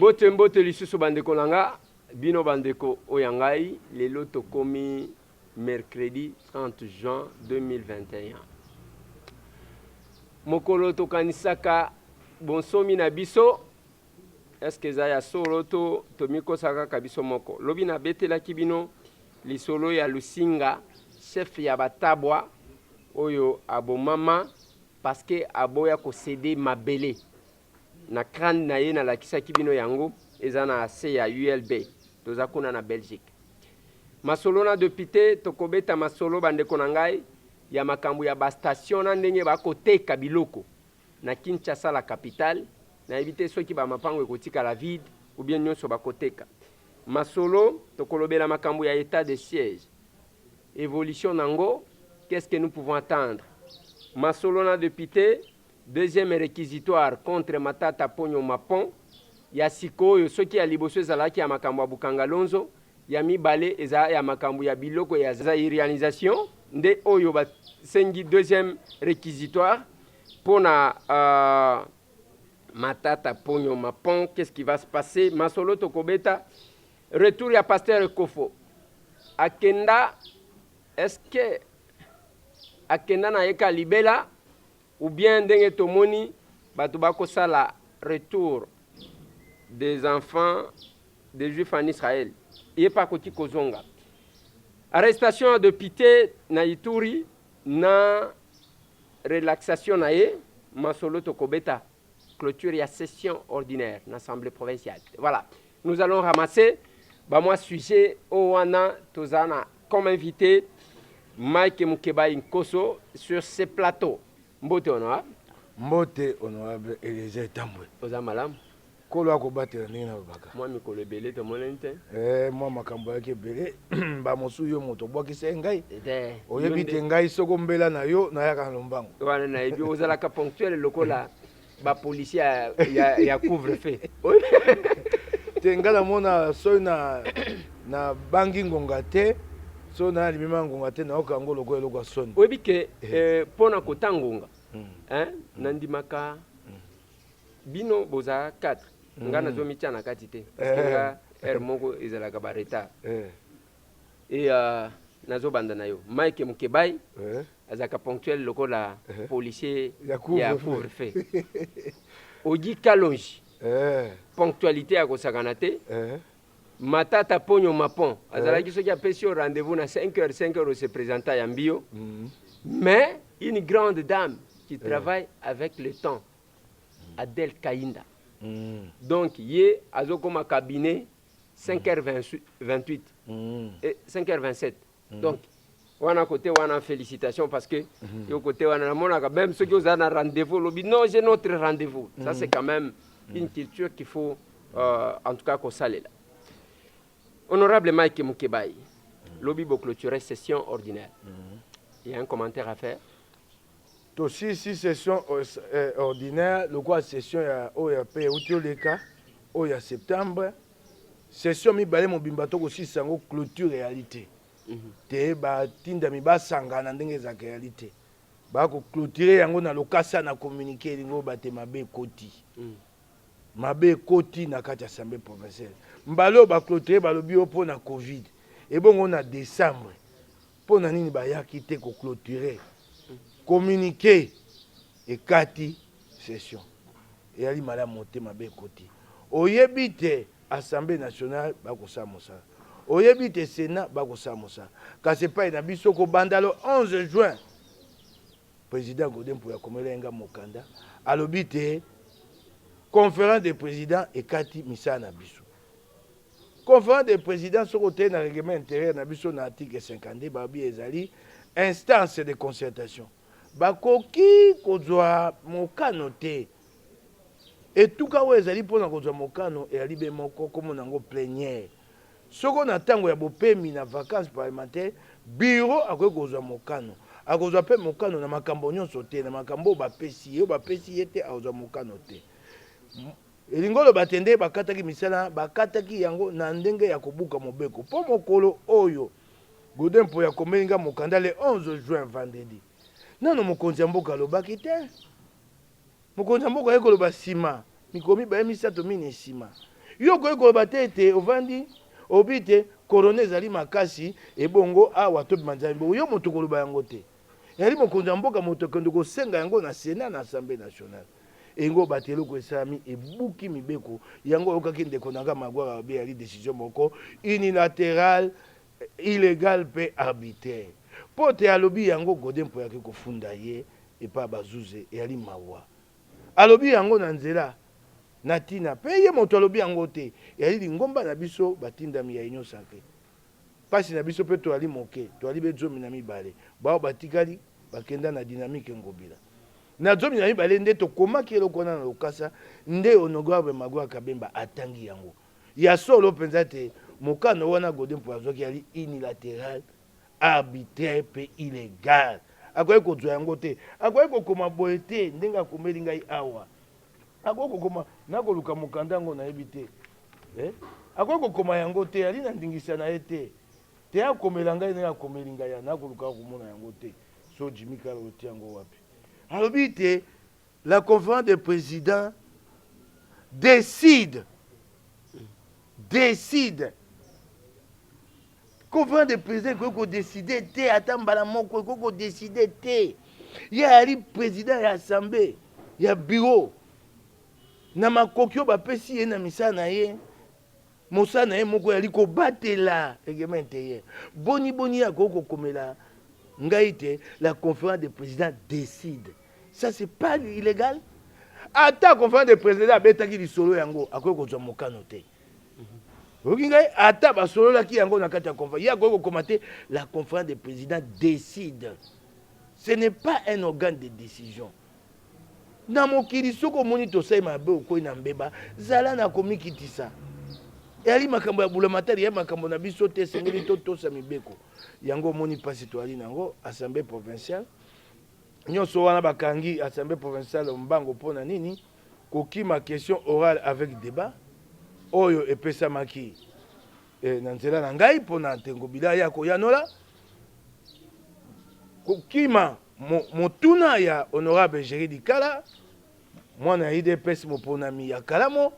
Mbote mbote lisusu bandeko nanga, bino bandeko oyangai, lelo tokomi mercredi 30 juin 2021. Mokolo tokanisaka bonsomi na biso, est-ce que za ya solo to tomiko saka kabiso moko. Lobi na betelaki bino lisolo ya Lusinga, chef ya batabwa oyo abomama parce que aboya ko céder mabele. Na crâne na ye na lakisaki bino yango eza na AC ya ULB toza kuna na Belgique. Masolo na député tokobeta masolo bandeko na ngai ya makambo ya ba station na ndenge ba koteka biloko na Kinshasa la capitale na éviter soki ba mapango ekotika la vide ou bien nyonso ba koteka. Masolo tokolobela makambo ya état de siège. Évolution nango, qu'est-ce que nous pouvons attendre? Masolo na député deuxième réquisitoire contre Matata Ponyo Mapon. Ya sikoyo soki ya liboso ezalaki ya makambo ya Bukangalonzo, ya mibale eza ya makambo ya biloko ya réalisation nde oyo ba sengi deuxième réquisitoire pona Matata Ponyo Mapon. Qu'est-ce qui va se passer? Masolo tokobeta retour ya pasteur Kofo. Akenda, est-ce que akenda na yeka libela ou bien ndenge tomoni bato bakosala retour des enfants des Juifs en Israël. Il pas koti kozonga. Arrestation de Pité na Ituri na relaxation na ye masolo tokobeta clôture ya session ordinaire na assemblée provinciale. Voilà. Nous allons ramasser moi sujet owana tozana comme invité Mike Mukeba Nkoso sur ce plateau. Mbote honorable. Mbote honorable Eliezer Tambwe. Oza malam. Kolo akobatela ndenge na babaka. Moi mikolo belé to monente. Moi makambo yake belé ba mosu yo moto bwakisa ngai. Oyebite ngai soko mbela na yo na yaka lombango. Wana na ebi ozala ka ponctuel lokola ba policier ya couvre-feu. Tenga mona so na bangi ngonga te. So na limima ngonga te na okango loko eloko soni. Oyebike pona kotangonga. Nandimaka bino boza 4 ngana zo mitia na kati te parce que nga moko ezalaka ba retard et nazo banda na yo Mike Mukebai azaka ponctuel lokola policier ya couvre-feu Ogi Kalonji ponctualité ya kosakana te Matata Ponyo Mapon azalaki soki apesi au rendez-vous na 5h se présenta ya mbio mais une grande dame qui travaille avec le temps, Adèle Kainda. Donc, yé, azokoma cabinet 5h28 et 5h27. Donc, wana côté wana félicitations parce que yo côté wana monaka même ceux qui ont un rendez-vous lobi non j'ai notre rendez-vous. Ça c'est quand même une culture qu'il faut en tout cas qu'on salue là. Honorable Mike Mukebai, lobi bo clôturer session ordinaire. Il y a un commentaire à faire. Aussi, si session ordinaire, le quoi session ORP ou les cas, au septembre, session mi balé mon bimbato aussi sango clôture réalité. Te ba tinda mi ba sangana ndenge za réalité. Ba ko clôturer yango na lokasa na communiquer lingo ba te mabe koti. Mabe koti na kati assemblée provinciale. Mbalo ba clôturer ba lobi opo na Covid. Et bon on a décembre. Pour nani ba ya kité ko clôturer. Communiquer et kati session et ali mala monter mabe koti oyebite assemblée nationale bakosa mosa oyebite sénat bakosa mosa kasi pa na biso ko bandalo 11 juin président Godin pour ya komelenga mokanda alobite conférence des présidents et kati misa na biso conférence des présidents sur côté na règlement intérieur na biso na article 52 babi ezali instance de concertation. Bakoki kozwa mokano te etuka oyo ezali mpona kozwa mokano eyali be moko komo nango plénière soko na ntango ya bopemi na vacances parlementaire bureau akoki kozwa mokano akozwa mpe mokano na makambo nyonso te na makambo oyo bapesi ye te akozwa mokano te elingolo batende bakataki misala bakataki yango na ndenge ya kobuka mobeko mpo mokolo oyo Godin mpo ya komelinga mokanda le 11 juin vendredi. Nano mokonzi ya mboka alobaki te. Mokonzi ya mboka ayekoloba nsima. Mikomi bayembi sato mini nsima. yo koyi koloba te ete ovandi obi te korona ezali makasi ebongo awa tobima nzambe bongo yo moto koloba yango te yali mokonzi ya mboka moto akende kosenga yango na Sénat na Assemblée nationale engo bato eloko esalami ebuki mibeko yango oyokaki ndeko na nga Magwara abe yali décision moko unilatérale illégale mpe arbitraire mpo te alobi yango Godin mpo yaki kofunda ye epa bazuze eyali mawa alobi yango na nzela na tina mpe ye moto alobi yango te yali lingomba na biso batindami ya union sacré pasi na biso mpe toali moke toali be 12 bao batikali bakenda na dynamique ngobila na 12 nde tokomaki eloko wana na lokasa nde honorable Magwara Kabemba atangi yango ya solo mpenza te mokano wana Godin mpo azwaki yali unilatéral arbitraire mpe illégal akoki kozwa yango te akoki kokoma boye te ndenge akomeli ngai awa akoki kokoma nakoluka mokanda yango nayebi te akoki kokoma yango te yali na ndingisa na ye te akomela ngai ndenge akomeli ngai nakoluka komona yango te so Jimmy Kala oti yango wapi alobi te la conférence des présidents décide conférence des présidents koki kodécide te ata mbala moko koki kodécide te ye ali président ya assemblée ya bureau na makoki oyo bapesi ye na misala na ye mosala na ye moko yali kobatela règlement intérieur boni akoki kokomela ngai te la conférence des présidents décide ça c'est pas illégal ata conférence des présidents abetaki lisolo yango akoki kozwa mokano te oki ngai ata basololaki yango na kati ya conférence ye akoki kokoma te la conférence des présidents décide ce n'est pas un organe de décision na mokili soki omoni tosali mabe okoyi na mbeba zala na komikitisa eyali makambo ya bulamatari ya makambo na biso te esengeli totosa mibeko yango omoni mpasi toali nango assemblée provinciale nyonso wana bakangi assemblée provinciale mbango mpona nini kokima question orale avec débat oyo epesamaki na nzela na ngai mpona Ntengobila ya koyanola kokima motuna ya honorable Geridi Kala mwana ya IDPS moponami ya Kalamo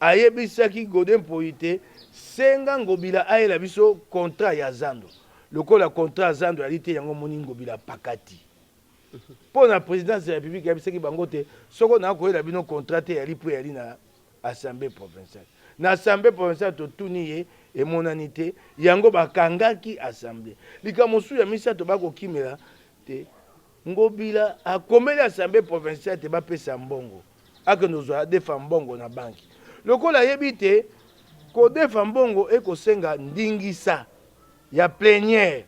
ayebisaki Godin mpo te senga Ngobila ayela biso contrat ya zando lokola contrat ya zando yali te yango moni Ngobila pakati mpo na présidence ya république ayebisaki bango te soko nakoyela bino contrat te yali mpo yali na assemblée provinciale na assemblée provinciale totuni ye emonani te yango bakangaki assemblée likambo mosusu ya misato bakokimela te Ngobila akomeli assemblée provinciale te bapesa mbongo akende ozwa adefa mbongo na banki lokola ayebi te kodefa mbongo ekosenga ndingisa ya plénière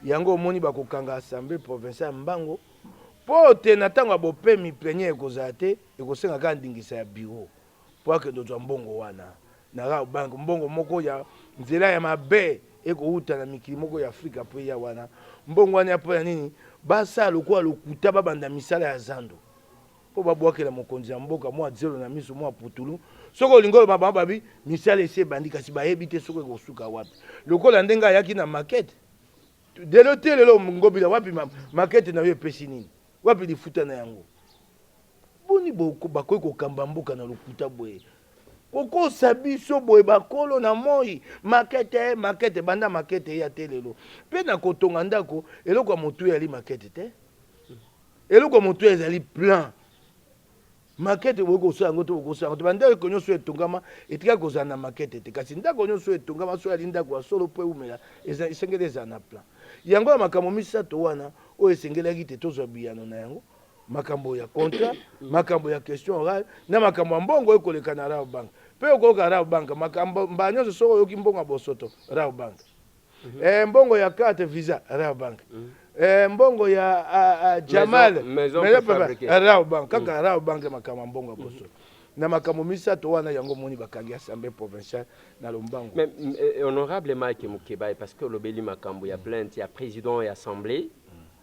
yango omoni bakokanga assemblée provinciale mbango mpo te na ntango ya bopemi plénière ekozala te ekosenga kaka ndingisa ya bureau mpo akende ozwa mbongo wana na Rao Bank mbongo moko ya nzela ya mabe ekouta na mikili moko ya Afrika mpo ya wana mbongo wana mpo ya nini basala lokola lokuta babanda misala ya zando mpo babwakela mokonzi ya mboka mwa zelo na miso mwa putulu soko olingi oloba bango babi misala esi ebandi kasi bayebi te soko ekosuka wapi lokola ndenge ayaki na makete lelo te lelo Ngobila wapi makete na yo epesi nini wapi lifuta na yango boni bakoki kokamba mboka na lokuta boye kokosa biso boye bakolo na moi makete banda makete ya te lelo mpe na kotonga ndako eloko ya motu yali makete te eloko ya motu ezali plan makete boye kosala yango to bokosala yango te bandako nyonso etongama etika kozala na makete te kasi ndako nyonso etongama so yali ndako ya solo mpo eumela esengeli ezala na plan yango ya makambo misato wana oyo esengelaki te tozwa biyano na yango makambo ya contrat makambo ya question orale na makambo ya mbongo ekoleka na Rao Bank mpe okoyoka Rao Bank makambo mbala nyonso soko oyoki mbongo ya bosoto Rao Bank mbongo ya carte visa Rao Bank mbongo ya Jamal Rao Bank kaka Rao Bank makambo ya mbongo ya bosoto na makambo misato wana yango moni bakangi assemblée provinciale na Lombango. Mais honorable Mike Mukeba parce que lobeli makambo ya plainte ya président ya assemblée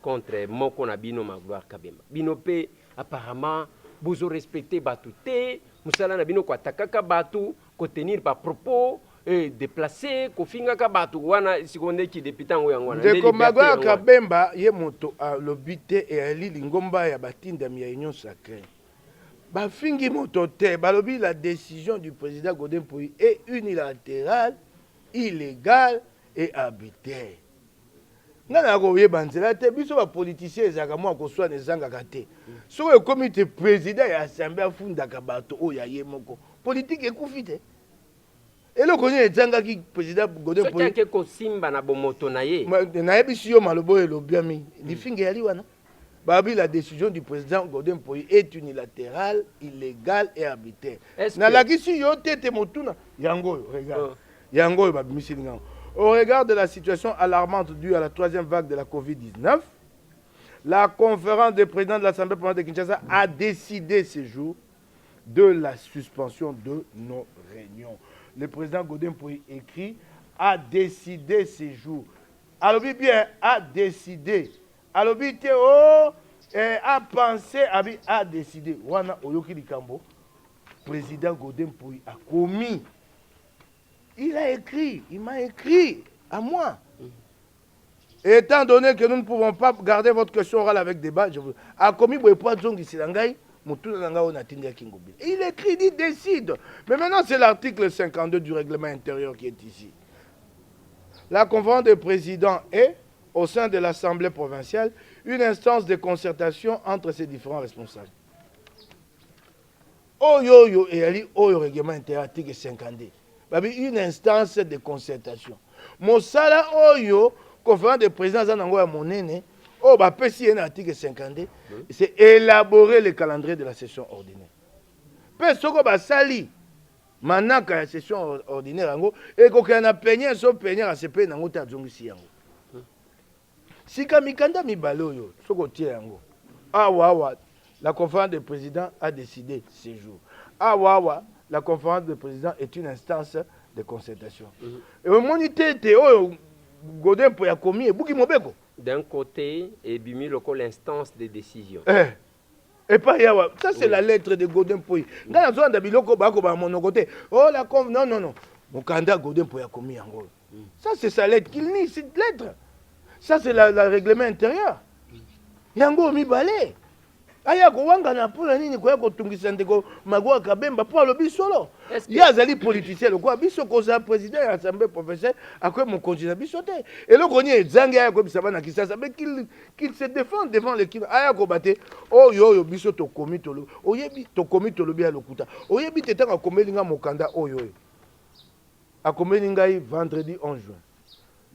contre moko na bino Magwara Kabemba bino pe apparemment bozo respecter batu te musala na bino kwa takaka batu ko tenir ba propos déplacer ko finga ka batu wana sikonde ki députant yango wana ndeko Magwara Kabemba ye moto a lobité et ali lingomba ya batindami ya union sacrée bafingi moto te balobi la décision du président Godin Poyi est unilatérale, illégale et arbitraire. Nga na koyeba nzela te biso ba politicien ezaka mwa koswana ezangaka te. Soki ekomi te président ya assemblée afundaka bato oyo aye moko politique ekufi te. Eloko nini ezangaki président Godin Poyi soki ake kosimba na bomoto na ye nayebi si yo malobo elobiami lifinga yali wana babi la décision du président Godin Poyi est unilatérale, illégale et arbitraire. Nalakisi yo tete motuna yango regarde yango babimisi linga. Au regard de la situation alarmante due à la troisième vague de la Covid-19, la conférence des présidents de l'Assemblée parlementaire de Kinshasa a décidé ce jour de la suspension de nos réunions. Le président Godin Poyi écrit a décidé ce jour. Alors bien, a décidé. Alors bien, a pensé, a décidé. Wana Oyoki Likambo, président Godin Poyi a commis. Il a écrit, il m'a écrit à moi. Et étant donné que nous ne pouvons pas garder votre question orale avec débat, je vous a commis il écrit, il décide. Mais maintenant, c'est l'article 52 du règlement intérieur qui est ici. La conférence des présidents est, au sein de l'Assemblée provinciale, une instance de concertation entre ces différents responsables. Oyo et Ali, Oyo règlement intérieur, article 52. Une instance de concertation. Mosala Oyo, conférence des présidents Zanango Monene, oh, bah, PCN article 52, c'est élaborer le calendrier de la session ordinaire. Pesoko basali, manaka la session ordinaire, et qu'on a peigné, so peigné à ce pays, nango ta zongisi yango. Sika mikanda mibalo yo, soko tie yango. Awa, la conférence des présidents a décidé ce jour. Awa, la conférence des présidents est une instance de concertation. Et au monité, Godin Poyi a commis et Bouki Mobeko. D'un côté, et Bimi Loko l'instance de décision. Et pas Yawa. Ça, c'est la lettre de Godin Poyi. Quand on a dit Loko Bako ba mon côté, oh la conf, non. Mon candidat Godin Poyi a commis en gros. Ça, c'est sa lettre qu'il nie, cette lettre. Ça, c'est le règlement intérieur. Yango mi balé. Aya ko wanga na pula nini ko yako tungisa ndeko magwa kabemba po lobi solo. Ya azali politicien ko biso ko za président ya assemblée professionnelle akwe mon continent biso te. Et le koni ezanga ya ko bisaba na Kisasa mais qu'il se défend devant l'équipe. Aya ko baté oh yo biso to komi to lo. Oyebi to komi to lobi ya lokuta. Oyebi te tanga komeli nga mokanda oyo. Akomeli ngai vendredi 11 juin.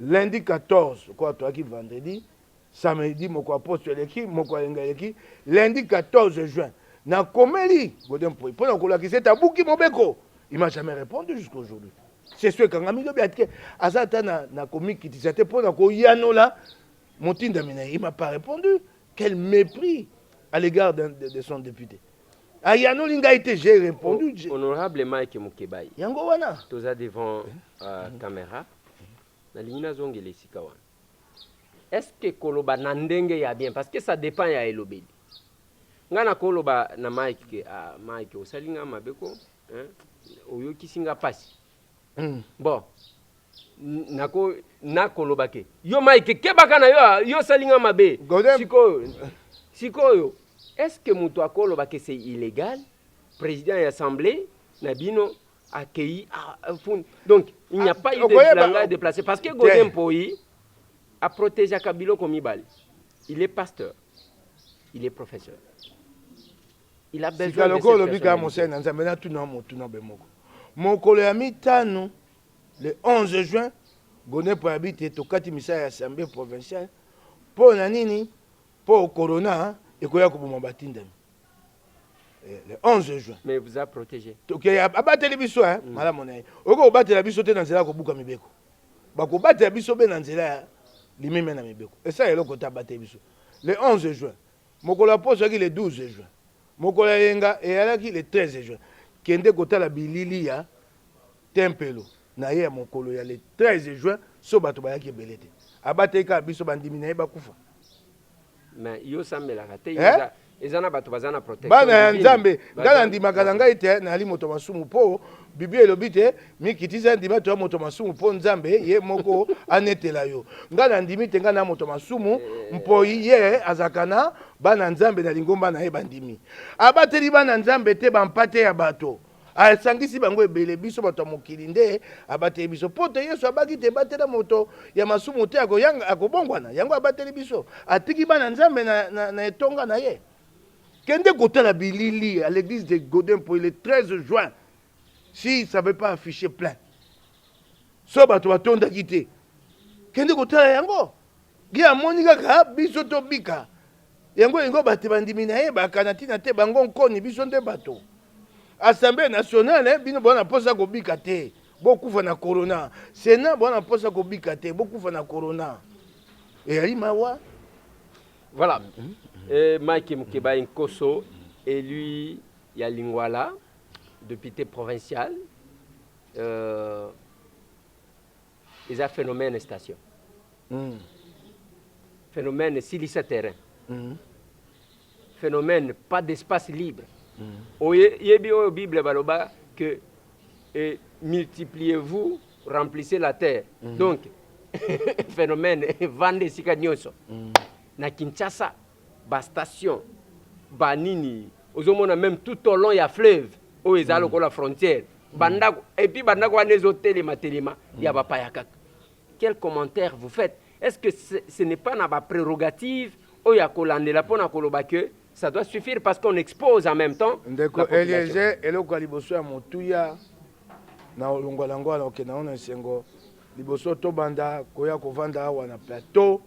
Lundi 14 quoi toi qui vendredi samedi, moko poste l'équipe, moko l'équipe, lundi 14 juin. Na komeli, Godin Poyi, pendant qu'on l'a qui s'est à Bouki Mobeko, il m'a jamais répondu jusqu'à aujourd'hui. C'est ce que Ngami Lobi a dit, Azata na komi qui disait pendant qu'on yano là, Moutine Damina, il m'a pas répondu. Quel mépris à l'égard de son député. À Yano Lingaïté, j'ai répondu. Honorable Mike Mukebai. Yango wana. Toza devant caméra. Na lingina zongele sikawan. Est-ce que koloba nandenge ya bien parce que ça dépend ya elobeli. Ngana koloba na Mike Mike osalinga mabeko oyo kisinga pasi. Bon. Nako na koloba ke. Yo Mike kebaka na yo salinga mabe. Sikoyo. Est-ce que muto akoloba ke c'est illégal? Président de l'Assemblée Nabino accueilli donc il n'y a pas eu de langage déplacé parce que Godin Poyi a protégé Kabilo comme Ibali. Il est pasteur. Il est professeur. Il a besoin de cette le 11 juin, Godin Poyi habite au Katimisa Assemblée provinciale. Pour Nanini, pour Corona, et Koya Kubumabatinda. Le 11 juin. Mais vous a protégé. Ok, abattre les bisous, hein, madame Monaï. Oko battre la bisou te dans zela ko buka mibeko. Ba ko battre la bisou be dans zela limeme na mibeko. Et ça est loko ta battre bisou. Le 11 juin. Mokola pose ki le 12 juin. Mokola yenga et alaki le 13 juin. Kende kota la bilili ya tempelo. Na ye mokolo ya le 13 juin so bato ba yaki belete. Abattre ka bisou bandimina ba kufa. Mais yo sambela kate ezana bato bazana protection bana nzambe ngala ndimaka na ngai te nali moto masumu po Bibi elobi te mikitisa ndima to moto masumu mpo nzambe ye moko anetela yo ngana ndimi te ngana moto masumu mpo ye azakana bana nzambe na lingomba na ye bandimi abateli bana nzambe te bampate ya bato asangisi bango ebele biso bato ya mokili nde abateli biso poto yesu abaki te batela moto ya masumu te akobongwana yango abateli biso atiki bana nzambe na etonga na ye kende kotala bilili à l'église de Godin pour le 13 juin si ça ne veut pas afficher plein so bato batondaki te kende kotala yango gi amoni kaka biso tobika yango yango bato bandimi na ye bakana ntina te bango nkoni biso nde bato assemblée nationale bino bona posa kobika te bokufa na corona sénat bona posa kobika te bokufa na corona eyali mawa voilà. Mike Mukeba Nkoso, élu Yalingwala, député provincial, il y a un phénomène station. Phénomène silice terrain. Phénomène pas d'espace libre. Il y a la Bible que multipliez-vous, remplissez la terre. Donc, phénomène vende sikanyoso. Na Kinshasa, ba station, ba nini, ozomona même tout au long il y a fleuve, où ils allent la frontière. Bandako, et puis bandako a des hôtels il y a pas yakak. Quel commentaire vous faites? Est-ce que ce n'est pas na ba prérogative où il y a kolandela pona koloba que ça doit suffire parce qu'on expose en même temps la population. Eliezer eloko liboso ya motuya na olongolangwa na okena ona sengo liboso to banda koya kovanda awa na plateau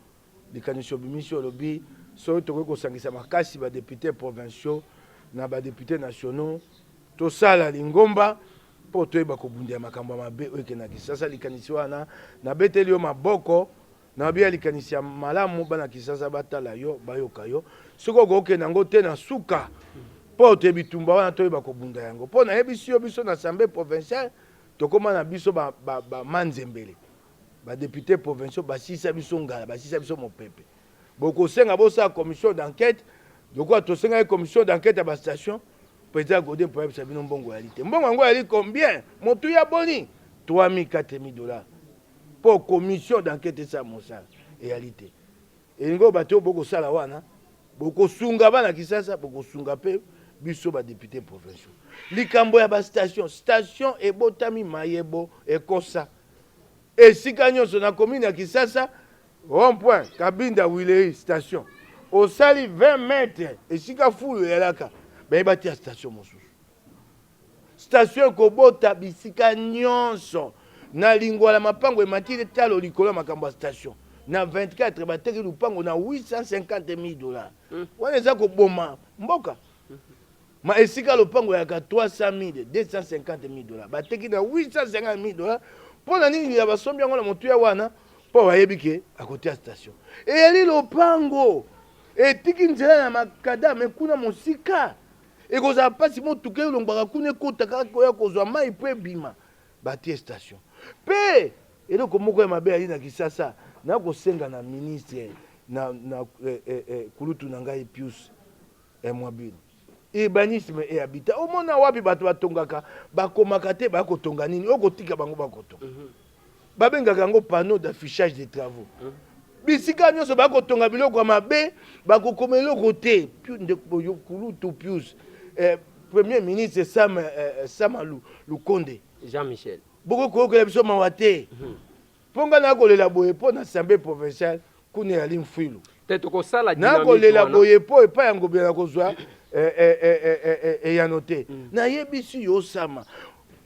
likanisi bimisio lobi so to ko sangisa makasi ba députés provinciaux na ba députés nationaux to sala lingomba po to eba ko bundia makambo mabe okena kisasa likanisi wana na beteli yo maboko na bia likanisi ya malamu bana kisasa batala yo bayoka yo soko goke nango te na suka po to bitumba wana to eba ko bunda yango po na yebisio biso na assemblée provinciale to koma na biso ba manzembele ba députés provinciaux basisa biso ngala basisa biso mopepe boko senga bosa commission d'enquête donc to senga commission d'enquête à ba station président Godin pour sa bino mbongo yalité mbongo ngo yali combien motu ya boni 3000 4000 dollars pour commission d'enquête ça mosala réalité et ngo bato boko sala wana boko sunga bana kisasa boko sunga pe biso ba députés provinciaux likambo ya ba station e botami mayebo e kosa et si nyonso na commune ya Kisasa rond-point Kabinda Wilei station au sali 20 mètres et si ka fulu elaka ba bati station mosusu station ko bota bisika nyonso na lingwala mapango e matire talo likolo makambo station na 24 bateki lupango na 850,000 dollars wana za ko boma mboka ma esika lupango ya ka 300,000 250,000 dollars bateki na 850,000 dollars pona nini ya basombi yango na motu ya wana po bayebi ke akote ya station eyali lopango etiki nzela na makadame kuna mosika ekozala mpasi motuka elongbaka kuna ekotaka koya kozwa mai po ebima batie station mpe eloko moko ya mabe yali na Kisasa nakosenga na ministre na kulutu na ngai Pius Mwabilo urbanisme et habitat omona wapi bato batongaka bakomaka te bakotonga nini okotika bango bakotonga babengaka yango panneau d'affichage des travaux bisika nyonso bakotonga biloko ya mabe bakokoma eloko te kulutu Pius premier ministre Sam Lukonde Jean-Michel bokokoyokela biso mawa te mpo nga nakolela boye mpo na assemblée provinciale kuna yali mfwilu nakolela boye mpo epai ya ngobela kozwa eyano te nayebisi yo Sama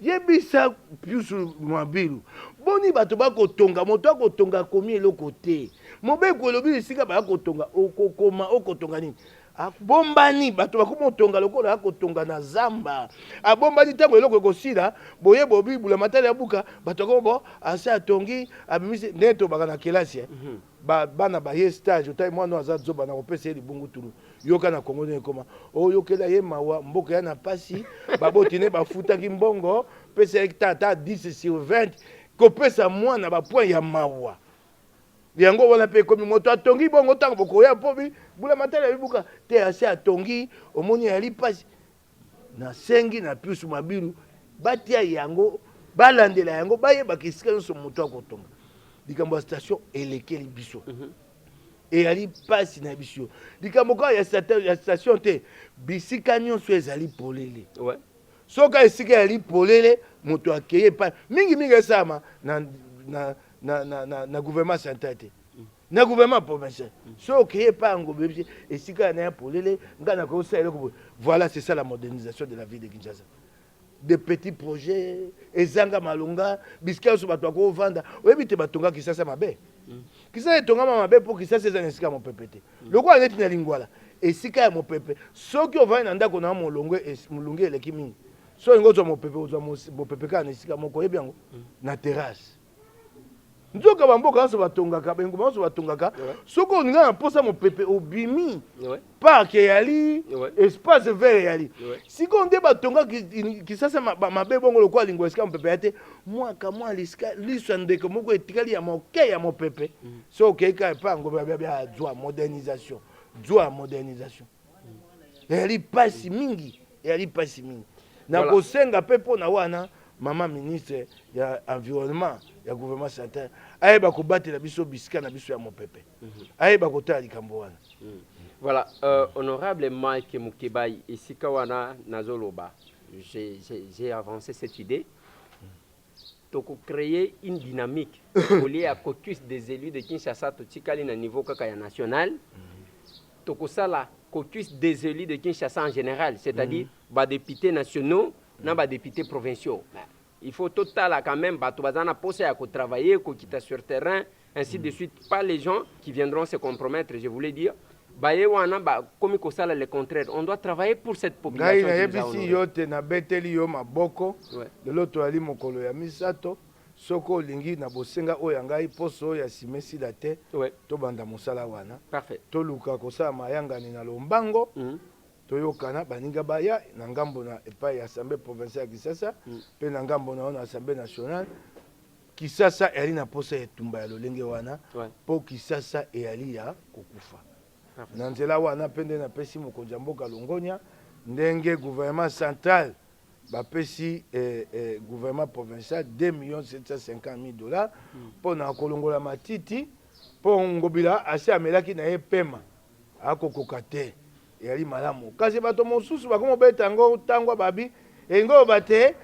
yebisa Pius Mwabilo boni bato bakotonga moto akotonga komi eloko te mobeko elobi esika bakotonga okokoma okotonga nini abombani bato bakomotonga lokola akotonga na zamba abombani ntango eloko ekosila boye bobibula matali ya buka bato akobo ase atongi abimisi nde tobaka na kelasi bana baye stage otai mwana aza zoba na kopesa ye libungu tulu yoka na Kongo nekoma oyokela ye mawa mboka ya na pasi baboti ne bafutaki mbongo pesa hectare 10 sur 20 kopesa mwana bapoint ya mawa yango wana pe komi moto atongi bongo tango bokoya pobi bula matala ya bibuka te ase atongi omoni yali pasi na sengi na Pius Mwabilo batia yango balandela yango bayeba kesika nyonso moto akotonga likambo ya station elekeli biso eyali pasi na biso likambo kaka ya station te bisika nyonso ezali polele soki esika yali polele moto akeye pa mingi esama na gouvernement central te na gouvernement provincial soki okeye pa yango bebisi esika na ya polele nga na kosa eloko voilà c'est ça la modernisation de la ville de Kinshasa. Des petits projets ezanga malunga bisika so bato ko vanda oyebi te batonga Kisasa mabe Kisasa etonga mabe pour Kisasa ezanga esika mopepe te lokwa neti na lingwala esika ya mopepe soki ovani na ndako na molongwe mulunge eleki mingi so ngozo mopepe ozwa mopepe kana esika moko yebi yango na terrasse nzoka bamboka so batongaka benguma so batongaka soko oninga na posa mopepe obimi parc yali espace vert yali siko nde batonga Kisasa mabe bongo lokwa lingwa esika mopepe yate mwaka mwa lisika liswa ndeko moko etikali ya moke ya mopepe so keka pa ngo bia droit modernisation yali pasi mingi na kosenga pepo na wana mama ministre ya environnement ya gouvernement central ayeba kobatela biso bisika na biso ya mopepe ayeba kotala likambo wana. Voilà, honorable Mike Mukebai esika wana nazoloba j'ai avancé cette idée donc créer une dynamique au lieu à caucus des élus de Kinshasa totikali na niveau kaka ya national tokosala caucus des élus de Kinshasa en général, c'est-à-dire ba députés nationaux na ba députés provinciaux. Il faut total quand même bato bazana poser à travailler ko kita sur terrain ainsi de suite, pas les gens qui viendront se compromettre, je voulais dire baye wana ba comme ko sala le contraire, on doit travailler pour cette population. Ngai na yebisi yote na beteli yo maboko de l'autre ali mokolo ya misato soko lingi na bosenga oyo ngai poso ya simesi la te to banda mosala wana. Parfait. To luka ko sa mayanga ni na lombango. Toyokana baninga baya na ngambo na epai ya Assemblée provinciale ya Kisasa pe na ngambo na Assemblée nationale Kisasa eli na posa etumba ya lolenge wana po Kisasa eli ya kokufa na nzela wana pende na pesi mokonzi mboka Longonia ndenge gouvernement central bapesi gouvernement provincial $2,750,000 po na kolongola matiti po ngobila asi amelaki na ye pema akokoka te yali malamu kasi bato mosusu bakomo betango tangwa babi engo bate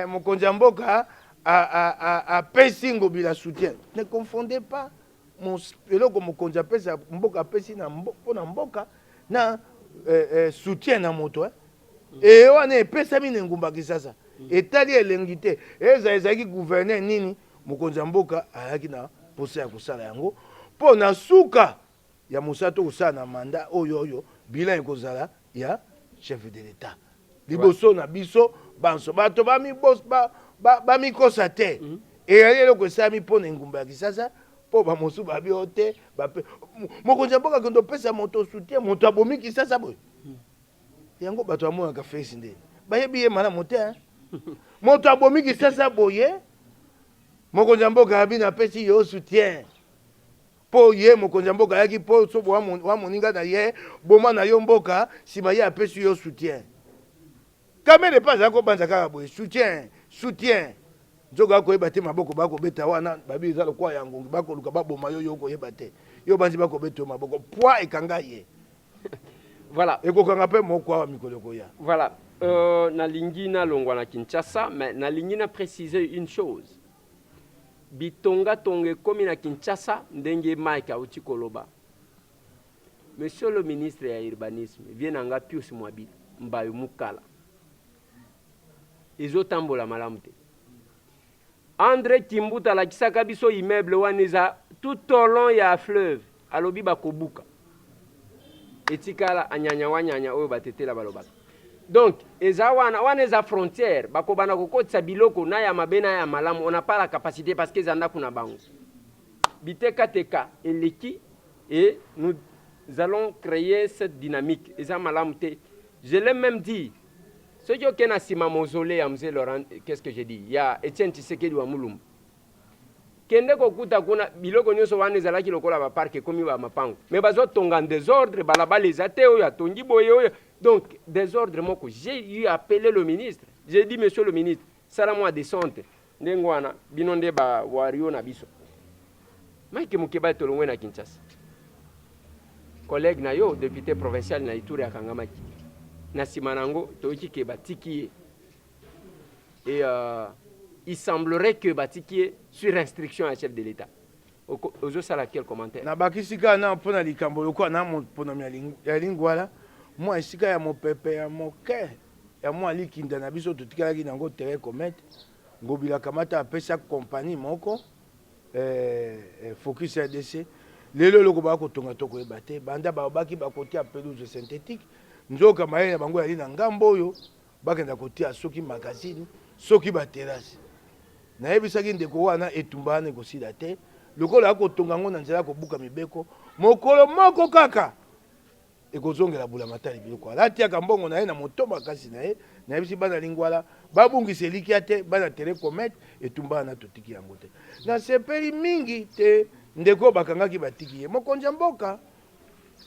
mokonzi mboka a pesi ngobila soutien. Ne confondez pas eloko mokonzi apesa mboka pesi na mboka na soutien na moto e wana epesami na ngumba Kisasa etali elengi te ezalaki gouverneur nini mokonzi mboka ayaki na posa ya kosala yango po na suka ya musato usana na manda oyo bila ekozala ya chef de l'État liboso na biso banso bato ba mikosa te eyali ko sami pona ngumba ya Kisasa po ba mosu ba biote ba mokonzi mboka kondo pesa moto soutien moto abomi Kisasa boy yango bato amoya ka face nde ba yebi ye mala mote moto abomi Kisasa boye mokonzi mboka abina pesi yo soutien po ye mokonzi mboka yaki po so wa moninga na ye boma na yo mboka sima ye apesi yo soutien kamere pas ako banza kaka boye soutien nzoka ko ebate maboko bako beta wana babi ezalo kwa yango bako luka baboma yo ko yebate yo banzi bako beto maboko poids ekanga ye voilà ekokanga pe moko wa mikolo ko ya voilà na lingi na longwa na Kinshasa mais na lingi na préciser une chose bitonga tonge komi na Kinshasa ndenge Mike auti koloba. Monsieur le ministre ya urbanisme vient nga Pius Mwabili mbayo mukala ezotambola malamu te. André Kimbuta la kisaka biso immeuble waniza tout au long ya fleuve alobi bakobuka etikala anyanya wanyanya oyo batetela balobaka. Donc eza wana eza frontière bakobana kokotisa biloko na ya mabena ya malamu on n'a pas la capacité parce que zanda kuna bango biteka teka eleki et nous allons créer cette dynamique eza malamu te. Je l'ai même dit ceux qui ont sima mausolée ya mzee Laurent, qu'est-ce que j'ai dit, il y a Etienne Tshisekedi wa Mulumba kende kokuta kuna biloko nyonso wana ezalaki lokola ba parc komi ba mapango mais bazo tonga en désordre balabala ezate oyo atongi boye oyo Donc, des ordres, j'ai eu appelé le ministre. J'ai dit, monsieur le ministre, ça la moi descente. Ndengwana, binonde ba wario na biso. Mike Mukeba tolongwe na Kinshasa. Collègue na yo, député provincial na Ituri akangamaki. Na simanango, toiki ke batiki. Et il semblerait que batiki sur instruction à chef de l'État. Ozo sala quel commentaire? Na bakisika na pona likambo lokwa na pona ya lingwala. Moi esika ya mopepe ya moke ya moi likinda na biso totikalaki nango terrain commettre ngobila kamata apesa compagnie moko Focus RDC lelo loko ba ko tonga toko ebate banda ba baki ba kotia pelouse synthétique nzoka maye bango yali na ngambo oyo bakenda kotia soki magazine soki ba terrasse na yebisaki ndeko wana etumbane ko sida te lokolo akotonga ngo na nzela ko buka mibeko mokolo moko kaka ekozongela bula matali biloko alati akambongo na ye na moto makasi na ye na yebisi bana lingwala babungisa eliki ate bana tere commettre etumbana na totiki yango te na sepeli mingi te ndeko bakangaki batiki ye mokonzi ya mboka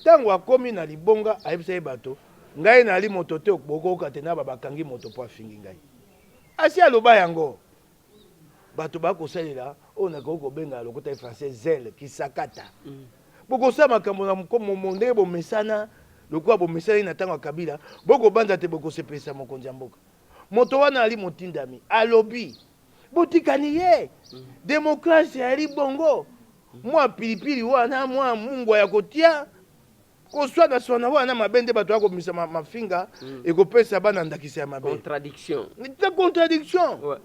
ntango akomi na libonga ayebisa ye bato ngai nali moto te bokoka te na babakangi moto po afingi ngai asi aloba yango bato bakosalela oyo nakoki kobenga lokota ye français zele kisakata bokosala makambo na ndenge bomesana lokola bomesana na ntango ya kabila bokobanza te bokosepelisa mokonzi ya mboka moto wana ali motindami alobi botikani ye demokrasia yali bongo mwa pilipili wana mwa mungwa ya kotia koswana swana wana mabende bato akomisa mafinga ekopesa bana ndakisa ya mabe contradiction contradiction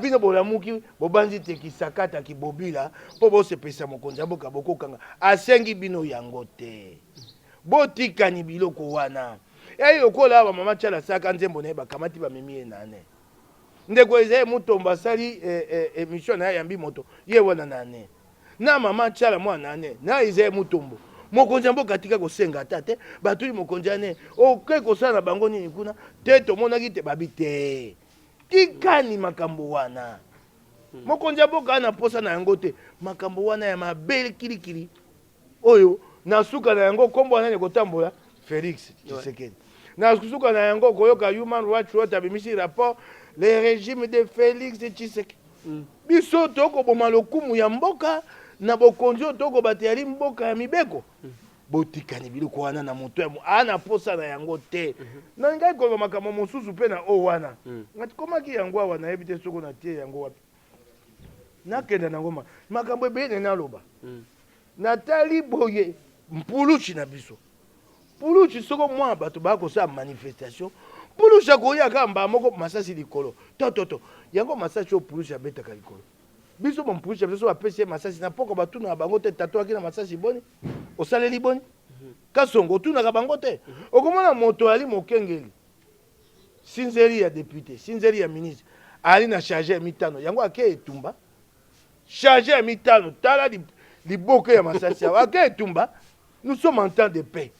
bino bolamuki bobanzi te kisakata kibobila po bosepesa mokonzi ya mboka bokokanga asengi bino yango te botikani biloko wana eyi lokola bamama tyala saka nzembo na ye bakamati bamemi ye nane ndeko eza ye mutombo asali émission na ye yambi moto ye wana nane na mama tyala mwana nane na eza ye mutombo mokonzi ya mboka atika kosenga ata te batuli mokonzi ane oke kosala na bango nini kuna te tomonaki te babi te tikani makambo wana mokonzi ya mboka ana posa na yango te makambo wana ya mabele kilikili oyo na suka na yango kombo anani kotambola Félix Tshisekedi na suka na yango koyoka Human Rights Watch abimisi rapport le régime de Félix Tshisekedi biso tokoboma lokumu ya mboka na bokonzi oyo tokobata mboka ya mibeko botikani biloko wana na moto ya ana posa na yango te na ngai koloba makambo mosusu mpe na o wana ngati komaki yango awa nayebi te soko na tie yango wapi nakenda nango makambo ebele naloba natali boye mpuluchi na biso mpuluchi soko mwa bato bakosala manifestation mpuluchi akoyaka mbala moko masasi likolo to yango masasi oyo mpuluchi abetaka likolo biso mpuluchi ya biso bapesi ye masasi na poko batuna bango te tatoaki na masasi boni osaleli boni kasongo otunaka bango te okomona moto ali mokengeli sinzeli ya député sinzeli ya ministre ali na charge ya mitano yango ake etumba charge ya mitano tala liboke ya masasi awa ake etumba nous sommes en temps de paix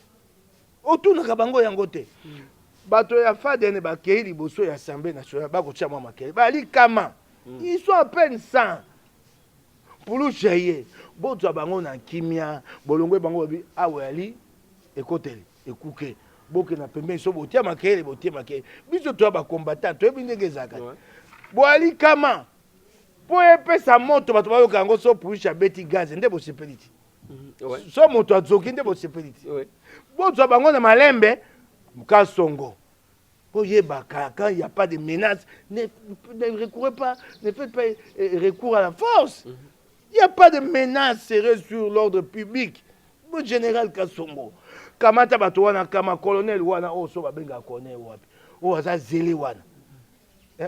otunaka bango yango te bato ya fadene bakei liboso ya assemblée nationale bakotia mwa makele bali kama ils sont à peine 100 mpuluchi ye bozwa bango na kimia bolongwe bango babi awe ali ekoteli ekuke boke na pembeni so botia makele biso toya bakombatant toyebi ndenge ezalaka boali kama po epesa moto bato bayoka yango so mpuluchi abeti gaz nde bosepeli ti so moto azoki nde bosepeli ti bozwa bango na malembe kasongo boyebaka quand il n'y a pas de menace ne recourez pas, ne faites pas recours à la force. Il n'y a pas de menace sérieuse sur l'ordre public. Le général Kasongo kamata bato wana kama colonel wana o so babenga colonel wapi o aza zélé wana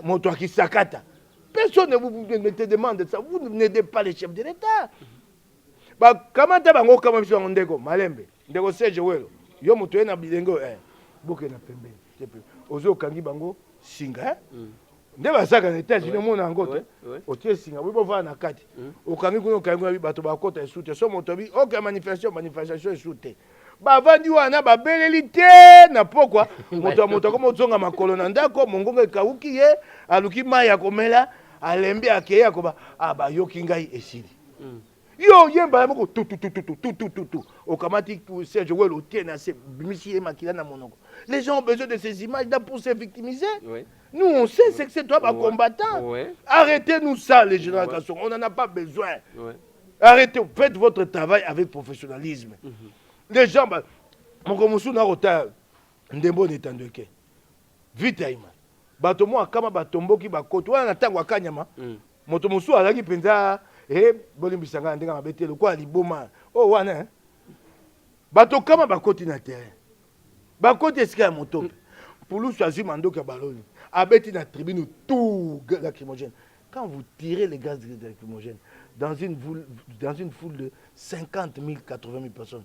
moto akisakata personne ne te demande ça, vous n'aidez pas les chefs de l'État. Kamata bango kama biso ndeko malembe ndeko Serge Welo yo moto ye na bilengo boke na pembeni ozo kangi bango singa nde basaka na États-Unis mona yango te otie singa bo va na kati okangi kuno kangi bato bakota esute so moto bi oka manifestation esute bavandi wana babeleli te na pokwa moto ko mozonga makolo na ndako mongongo ekauki ye aluki mai ya komela alembi akeya koba bayoki ngai esili yo yemba moko tu okamati Serge Welo tie na se bimisi ye makila na monoko Les gens ont besoin de ces images-là pour se victimiser. Oui. Nous, on sait ce que c'est toi, combattant. Ouais. Arrêtez-nous ça, les générations. On n'en a pas besoin. Ouais. Arrêtez, faites votre travail avec professionnalisme. Les gens, mon commençou n'a pas ndembo netandoke. Vite, Aïma. Bato mo akama batombo ki bakoto wana tango akanyama. Moto mosu alaki penza bolimbisanga ndenga mabetelo kwa liboma. Oh wana. Bato kama bakoti na terrain. Bakoti esika ya moto. Pour choisir mandoka baloni. Abeti na tribune tout lacrymogène. Quand vous tirez les gaz lacrymogènes dans une foule de 50 000, 80 000 personnes,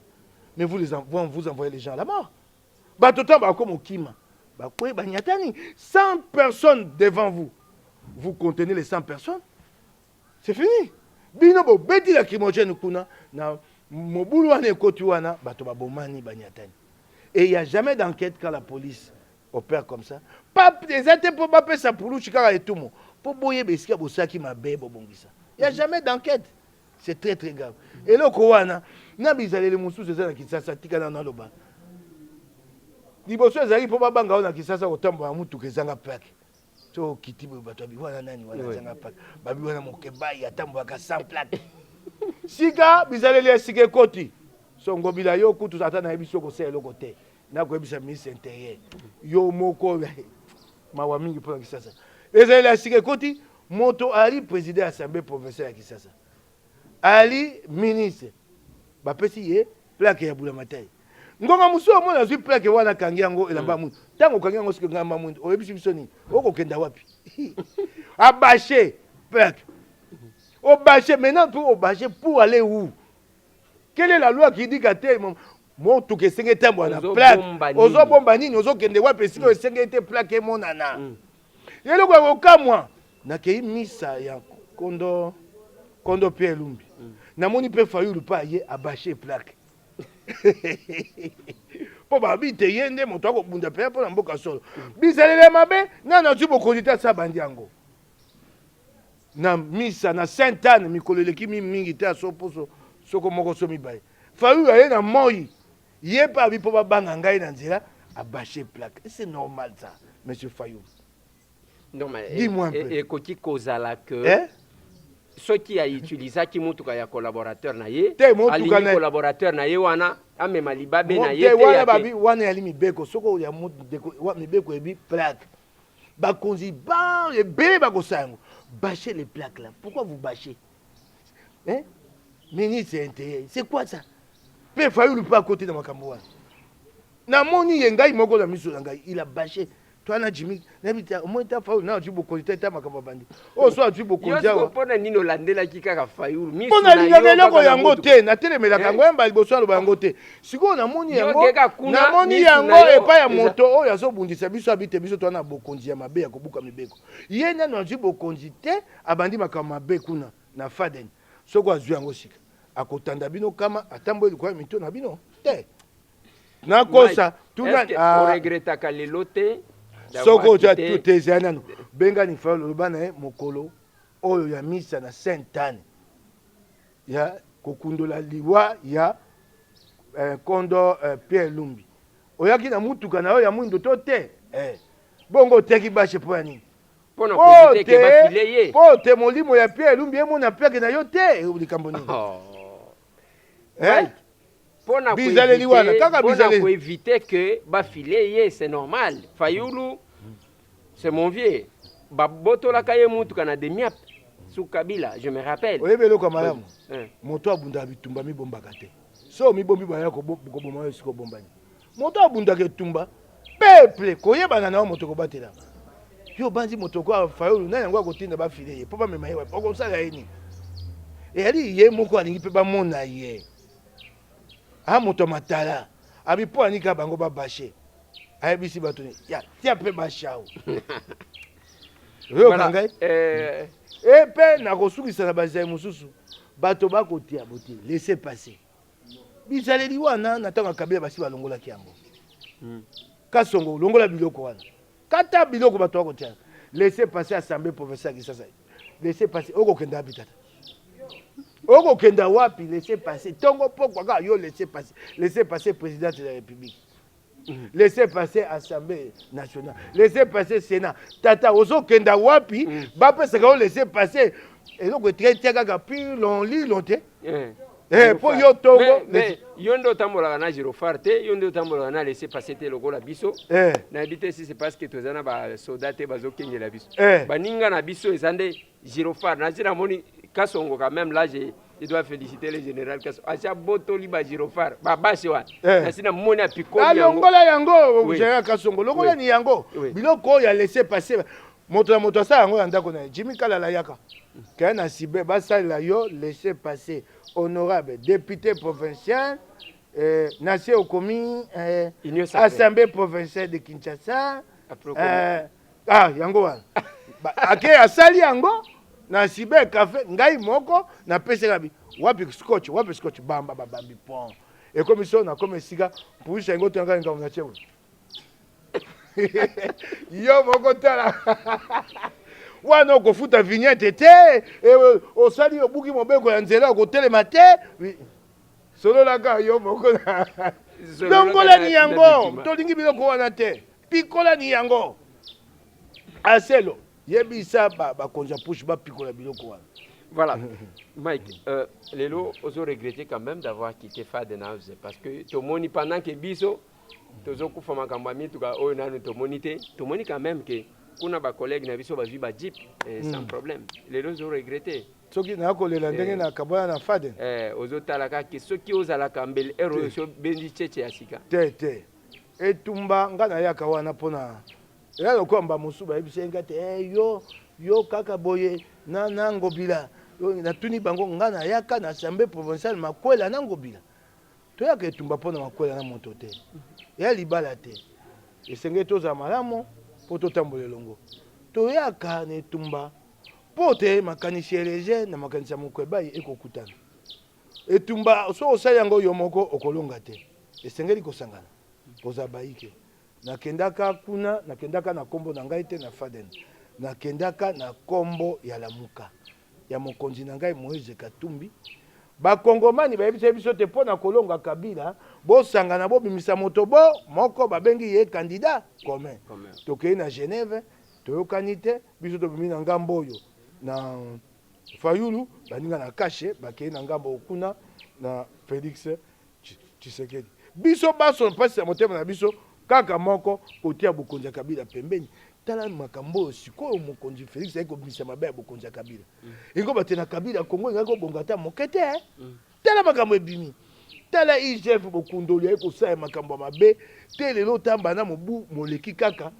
mais vous envoyez les gens à la mort. Batotan comme au Kima. 100 personnes devant vous. Vous contenez les 100 personnes. C'est fini. Binobo, beti lacrymogène kuna na mobulu wana ekoti wana bato babomani banyatani. Et il n'y a jamais d'enquête quand la police opère comme ça. Pas des athées pour pas ça pour chikara et tout. Pour boyer beska bosaki mabe bobongisa. Il n'y a jamais d'enquête. C'est très très grave. Et là kowana na bizalé le musu c'est ça qui ça tika na loba. Liboso ezali po babanga ona kisasa kotambo ya mutu kezanga plaque. To kitibo bato biwana nani wana zanga plaque. Babi wana mokebai atambo aka sans plaque. Sika bizalé le sike koti. Songo bila yo kutu satana ebiso ko se eloko te. Na ko ebisa ministre intérieur. Yo moko mawa mingi po kisasa. Ezali le sike koti moto ali président assemblée provinciale ya Kisasa. Ali ministre. Bapesi ye plaque ya bula matai. Ngonga muso mona zwi plaque wana kangiango elamba mundu. Tango kangiango sike ngamba mundu. Oyebisi biso ni. Oko kenda wapi? Abaché plaque. Obaché maintenant pour obaché pour aller où? Quelle est la loi qui dit que mon tout que c'est un bon plaque? Ozo bomba nini ozo kende wapi sike esengete plaque monana. Yelo kwa kamwa na kei misa ya kondo Pierre Lumbi. Na moni pe Fayulu pa ye abaché plaque. Po babite yende moto ko bunda pe po na mboka solo. Bisalele mabe na na tu bokonita sa bandiango. Na misa na Sainte-Anne mikoleleki mingi ta soposo soko moko so mibaye. Fayulu aye na moi. Ye pa bi po babanga ngai na nzela abaché plaque. C'est normal ça, monsieur Fayulu. Non mais dis-moi un peu. Et koti kozala que ceux qui a utilisé qui mutuka ya collaborateur na ye ali collaborateur na ye wana amema libabe na ye te wana babi wana ali mibeko soko ya mutu wa mibeko ebi plaque bakonzi ba e be bakosango bâcher les plaques là. Pourquoi vous bâchez? Hein? Ministre intérieur, c'est quoi ça? Pe Fayulu pas à côté de makambo wana. Na moni yengai moko na miso ngai il a bâché. Toi na Jimmy n'habite au moins ta Fayulu na tu boko ta makambo bandi. Oh soit tu boko ndia. Yo pona nino landela kika Fayulu. Miso na leloko yango te na telemela kango yamba liboso alo bango te. Siko na moni yango. Na moni yango epa ya moto oyo azobundisa biso abite biso to na bokonzi ya mabe ya kobuka mibeko. Ye na na tu bokonzi te abandi makambo mabe kuna na Faden. Soko azwi yango sika. Akotanda bino kama atambo kwa mito na bino te. Na kosa tuna on regrette ka lelote. Soko tu as tout ezanano. Benga ni fa loba na mokolo oyo ya misa na Sainte-Anne. Ya kokundola liwa ya kondo Pierre Lumbi. Oyaki na mutuka na oyo ya mwindo to te. Bongo teki bache po nini? Pona ko teke ba fileye. Po te molimo ya Pierre Lumbi emo na plaque na yo te likambo nini? Pona ko éviter que ba fileye, c'est normal. Fayulu c'est mon vieux. Baboto la kaye mutuka na demiap sous Kabila, je me rappelle. Oyebelo kwa malamu. Moto abunda bitumba mi bomba kate. So mi bombi ba yako bomba siko bombani. Moto abunda ke tumba. Peuple koyeba na moto ko batela. Yo banzi moto kwa Fayulu na yango akotinda ba fileye. Po ba mema yewa. Poko sala yini. E ali ye moko alingi pe ba mona ye. Ah moto matala. Abi po anika bango ba baché. Ayebisi batoni. Ya, tia pe ba chao. Yo kangai pe na kosukisa na bazai mususu bato bakotia bote laissez passer bizaleli wana na tanga Kabila basi balongola kiango kasongo longola biloko wana kata biloko bato bakotia laissez passer assemblée provinciale Kisasa laissez passer oko kenda bitata oko kenda wapi laissez passer tongo pokwa ka yo laissez passer président de la République laissez passer Assemblée nationale, laissez passer Sénat. Tata, ozo kenda wapi, bape saka laissez passer. Et donc, traité kaka puis l'on lit l'onté. Pour yo Togo, mais yondo tambola na Girofard te, yondo tambola na laissez passer te lokola biso. Na habité si c'est parce que tozana ba soldat te bazo kenge la biso. Baninga na biso ezande Girofard na zira moni Kasongo quand même là je dois féliciter le général Kasongo. Acha botoli ba Girofard, ba basi wa. Na sina moni a pikoli yango. Longola yango, général Kasongo, longola ni yango. Biloko ya laissez passer. Moto sa yango yanda kona Jimmy Kalala yaka. Kana sibe basa la yo laissez passer. Honorable député provincial, nassé au commis, Assemblée provinciale de Kinshasa. Yango. Ake asali yango, na sibe café, ngai moko, na pese gabi. Wapi scotch, bamba bambi pon. Et comme ça, on a comme siga, pour chango tanga nga na chewo. Yo moko tala. Wana kofuta vignette te osali obuki mobeko ya nzela kotelema te solo laka yo moko na longola ni yango tolingi biloko wana te pikola ni yango aselo yebisa bakonza push bapikola biloko wana. Voilà. Mike, Lelo, oso regretter quand même d'avoir quitté Faden House parce que tomoni pendant que biso tozo kufa makambo mituka oyo nanu tomoni te tomoni quand même que kuna ba collègue na biso bazwi ba jeep sans problème. Lelo ozo regretter. Soki na kolela ndenge na kabana na Faden. Ozo talaka ke soki ozala kambel ero so bendi cheche ya sika. Te. Etumba ngana yaka wana pona. Ela lokomba musuba ebisenga te yo kaka boye na ngobila. Na tuni bango ngana yaka na Assemblée provinciale makwela na ngobila. To yaka etumba pona makwela na moto te. Ya libala te. Esenge toza malamo po totambola longo. To yaka na etumba pote makanisi eleje na makanisi mokweba ekokutana. Etumba so osali yango yo moko okolonga te. Esengeli kosangana. Poza baike. Nakendaka kuna, nakendaka na kombo na ngai te na Faden. Nakendaka na kombo ya Lamuka. Ya mokonzi na ngai Moïse Katumbi. Ba Kongomani ba yebisa biso te pona kolonga Kabila, bo sangana bo bimisa motobo, moko babengi ye candidat commun. Tokei na Genève, toyokani te, biso to bimi na ngambo oyo na Fayulu, baninga na Kashe, bakei na ngambo kuna na Félix Tshisekedi. Biso baso pasi ya motema na biso kaka moko kotia bokonzi Kabila pembeni. Tala makambo sikoyo mokonzi Félix ayeko bimisa mabe ya bokonzi Kabila. Ingo batena Kabila Kongo ngako bongata mokete. Tala makambo ebimi. Tala IGF bokundoli ayeko sa makambo mabe. Tele lo tamba na mobu moleki kaka.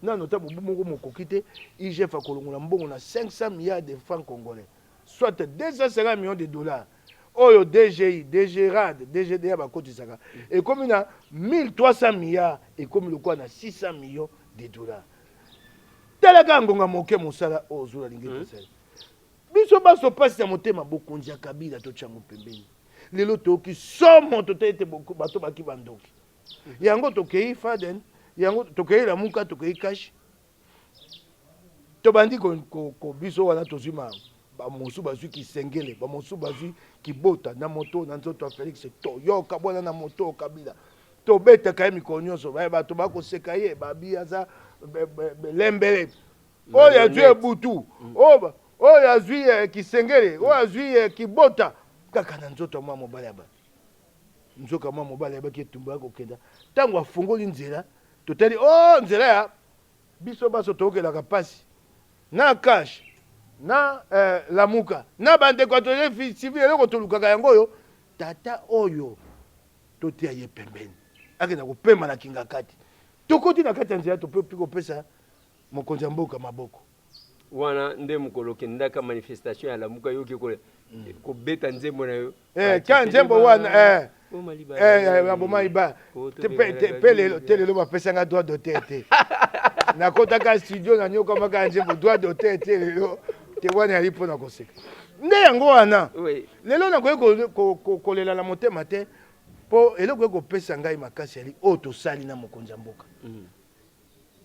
Nano ta mobu moko mokokite IGF akolongola mbongo na 500 milliards de francs congolais. Soit 250 millions de dollars. Oyo DGI, DGRAD, DGDA bakotisaka. Et comme na 1300 milliards et comme le quoi na 600 millions de dollars. Talaga ngonga moke mosala ozula lingi tosala. Biso baso pasi ya motema bokonzi ya Kabila to chango pembeni. Lelo toki somo totete bato baki bandoki. Yango tokei Faden, yango tokei Lamuka, tokei Kashi. To bandi ko biso wana tozima ba mosu bazwi Kisengele, ba mosu bazwi Kibota na moto na nzoto Félix to yoka bwana na moto Kabila. To beta kai mikonyoso ba bato bako sekaye babi aza lembele oyo azwi butu oyo azwi Kisengele oyo azwi Kibota kaka na nzoto mwa mobali aba nzoka mwa mobali aba ketumba kokenda tango afungoli nzela totali nzela ya biso baso tokelaka pasi na Kash na Lamuka na bande kwa toje civil eloko tolukaka yango oyo tata oyo totia ye pembeni akenda kopema na kinga kati tokoti na kati ya nzela tope kopesa mokonzi mboka maboko wana nde mukolo kendaka manifestation ya Lamuka yoki ko beta nzembo na yo ka nzembo wana boma iba telelo bapesa nga droit d'auteur te nakotaka studio na nyoka maka nzembo droit d'auteur te lelo te wana ali pona koseka nde yango wana lelo nakoki kolela na motema te po eloko ekopesa ngai makasi ali oyo tosali na mokonzi ya mboka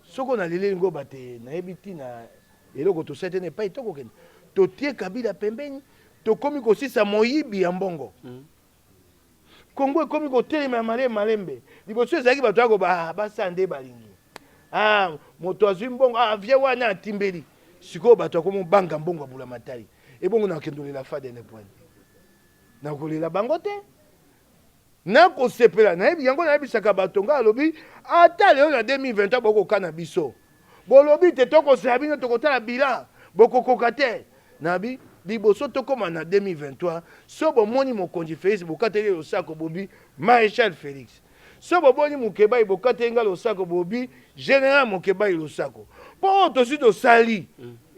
soko na leleli ngo bate nayebi ntina eloko tosali te na epai tokokende totie Kabila pembeni tokomi kosisa moyibi ya mbongo Congo ekomi kotelema malembe liboso ezalaki bato yako basande balingi moto azwi mbongo vie wana atimbeli sikoyo bato akomi banga mbongo abula matali ebongo nakendolela Fadene point nakolela bango te nakosepela nayebi yango nayebisaka bato nga alobi ata lelo na 2023 bokokana biso bolobi te tokosela bino tokotala bilan bokokoka te nabi liboso tokoma na 2023 so bomoni mokonzi Félix bokateli losako bobi Maréchal Félix so boboni Mokebai bokateli nga losako bobi Général Mokebai losako mpo tosi tosali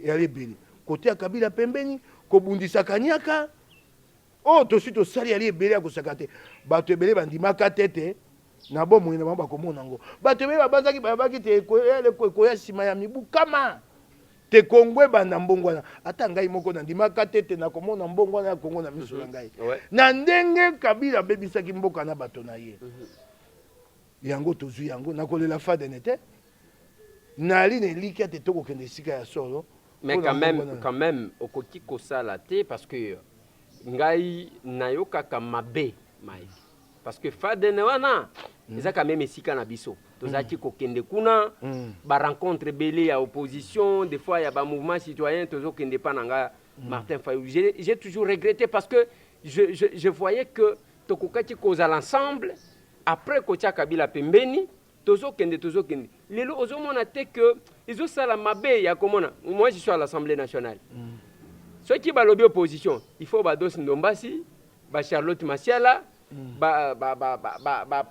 yali ebele kote ya Kabila pembeni kobundisa Kanyaka tosi tosali yali ebele ya kosaka te bato ebele bandimaka tete na bomoi na bango bakomona yango bato ebele babanzaki bayabaki te ekoya nsima ya mibu kama te Kongwe banda mbongo wana ata ngai moko nandimaka tete nakomona mbongo wana ya Kongo na miso na ngai na ndenge Kabila abebisaki mboka na bato na ye yango tozwi yango nakolela Fadene te nali neliki ate tokokende esika ya solo mais quand même okoki kosala te parce que ngai nayokaka mabe mai parce que Fadene wana eza quand même esika na biso tozaki kokende kuna ba rencontre belé ya opposition des fois ya ba mouvement citoyen tozokende pa nanga Martin Fayou j'ai toujours regretté parce que je voyais que tokokaki koza l'ensemble après kotia Kabila pembeni tozokende lelo ozomona te que ezosala mabe ya komona moi je suis à l'Assemblée nationale ceux qui balobi opposition il faut Bados Ndombasi ba Charlotte Masiala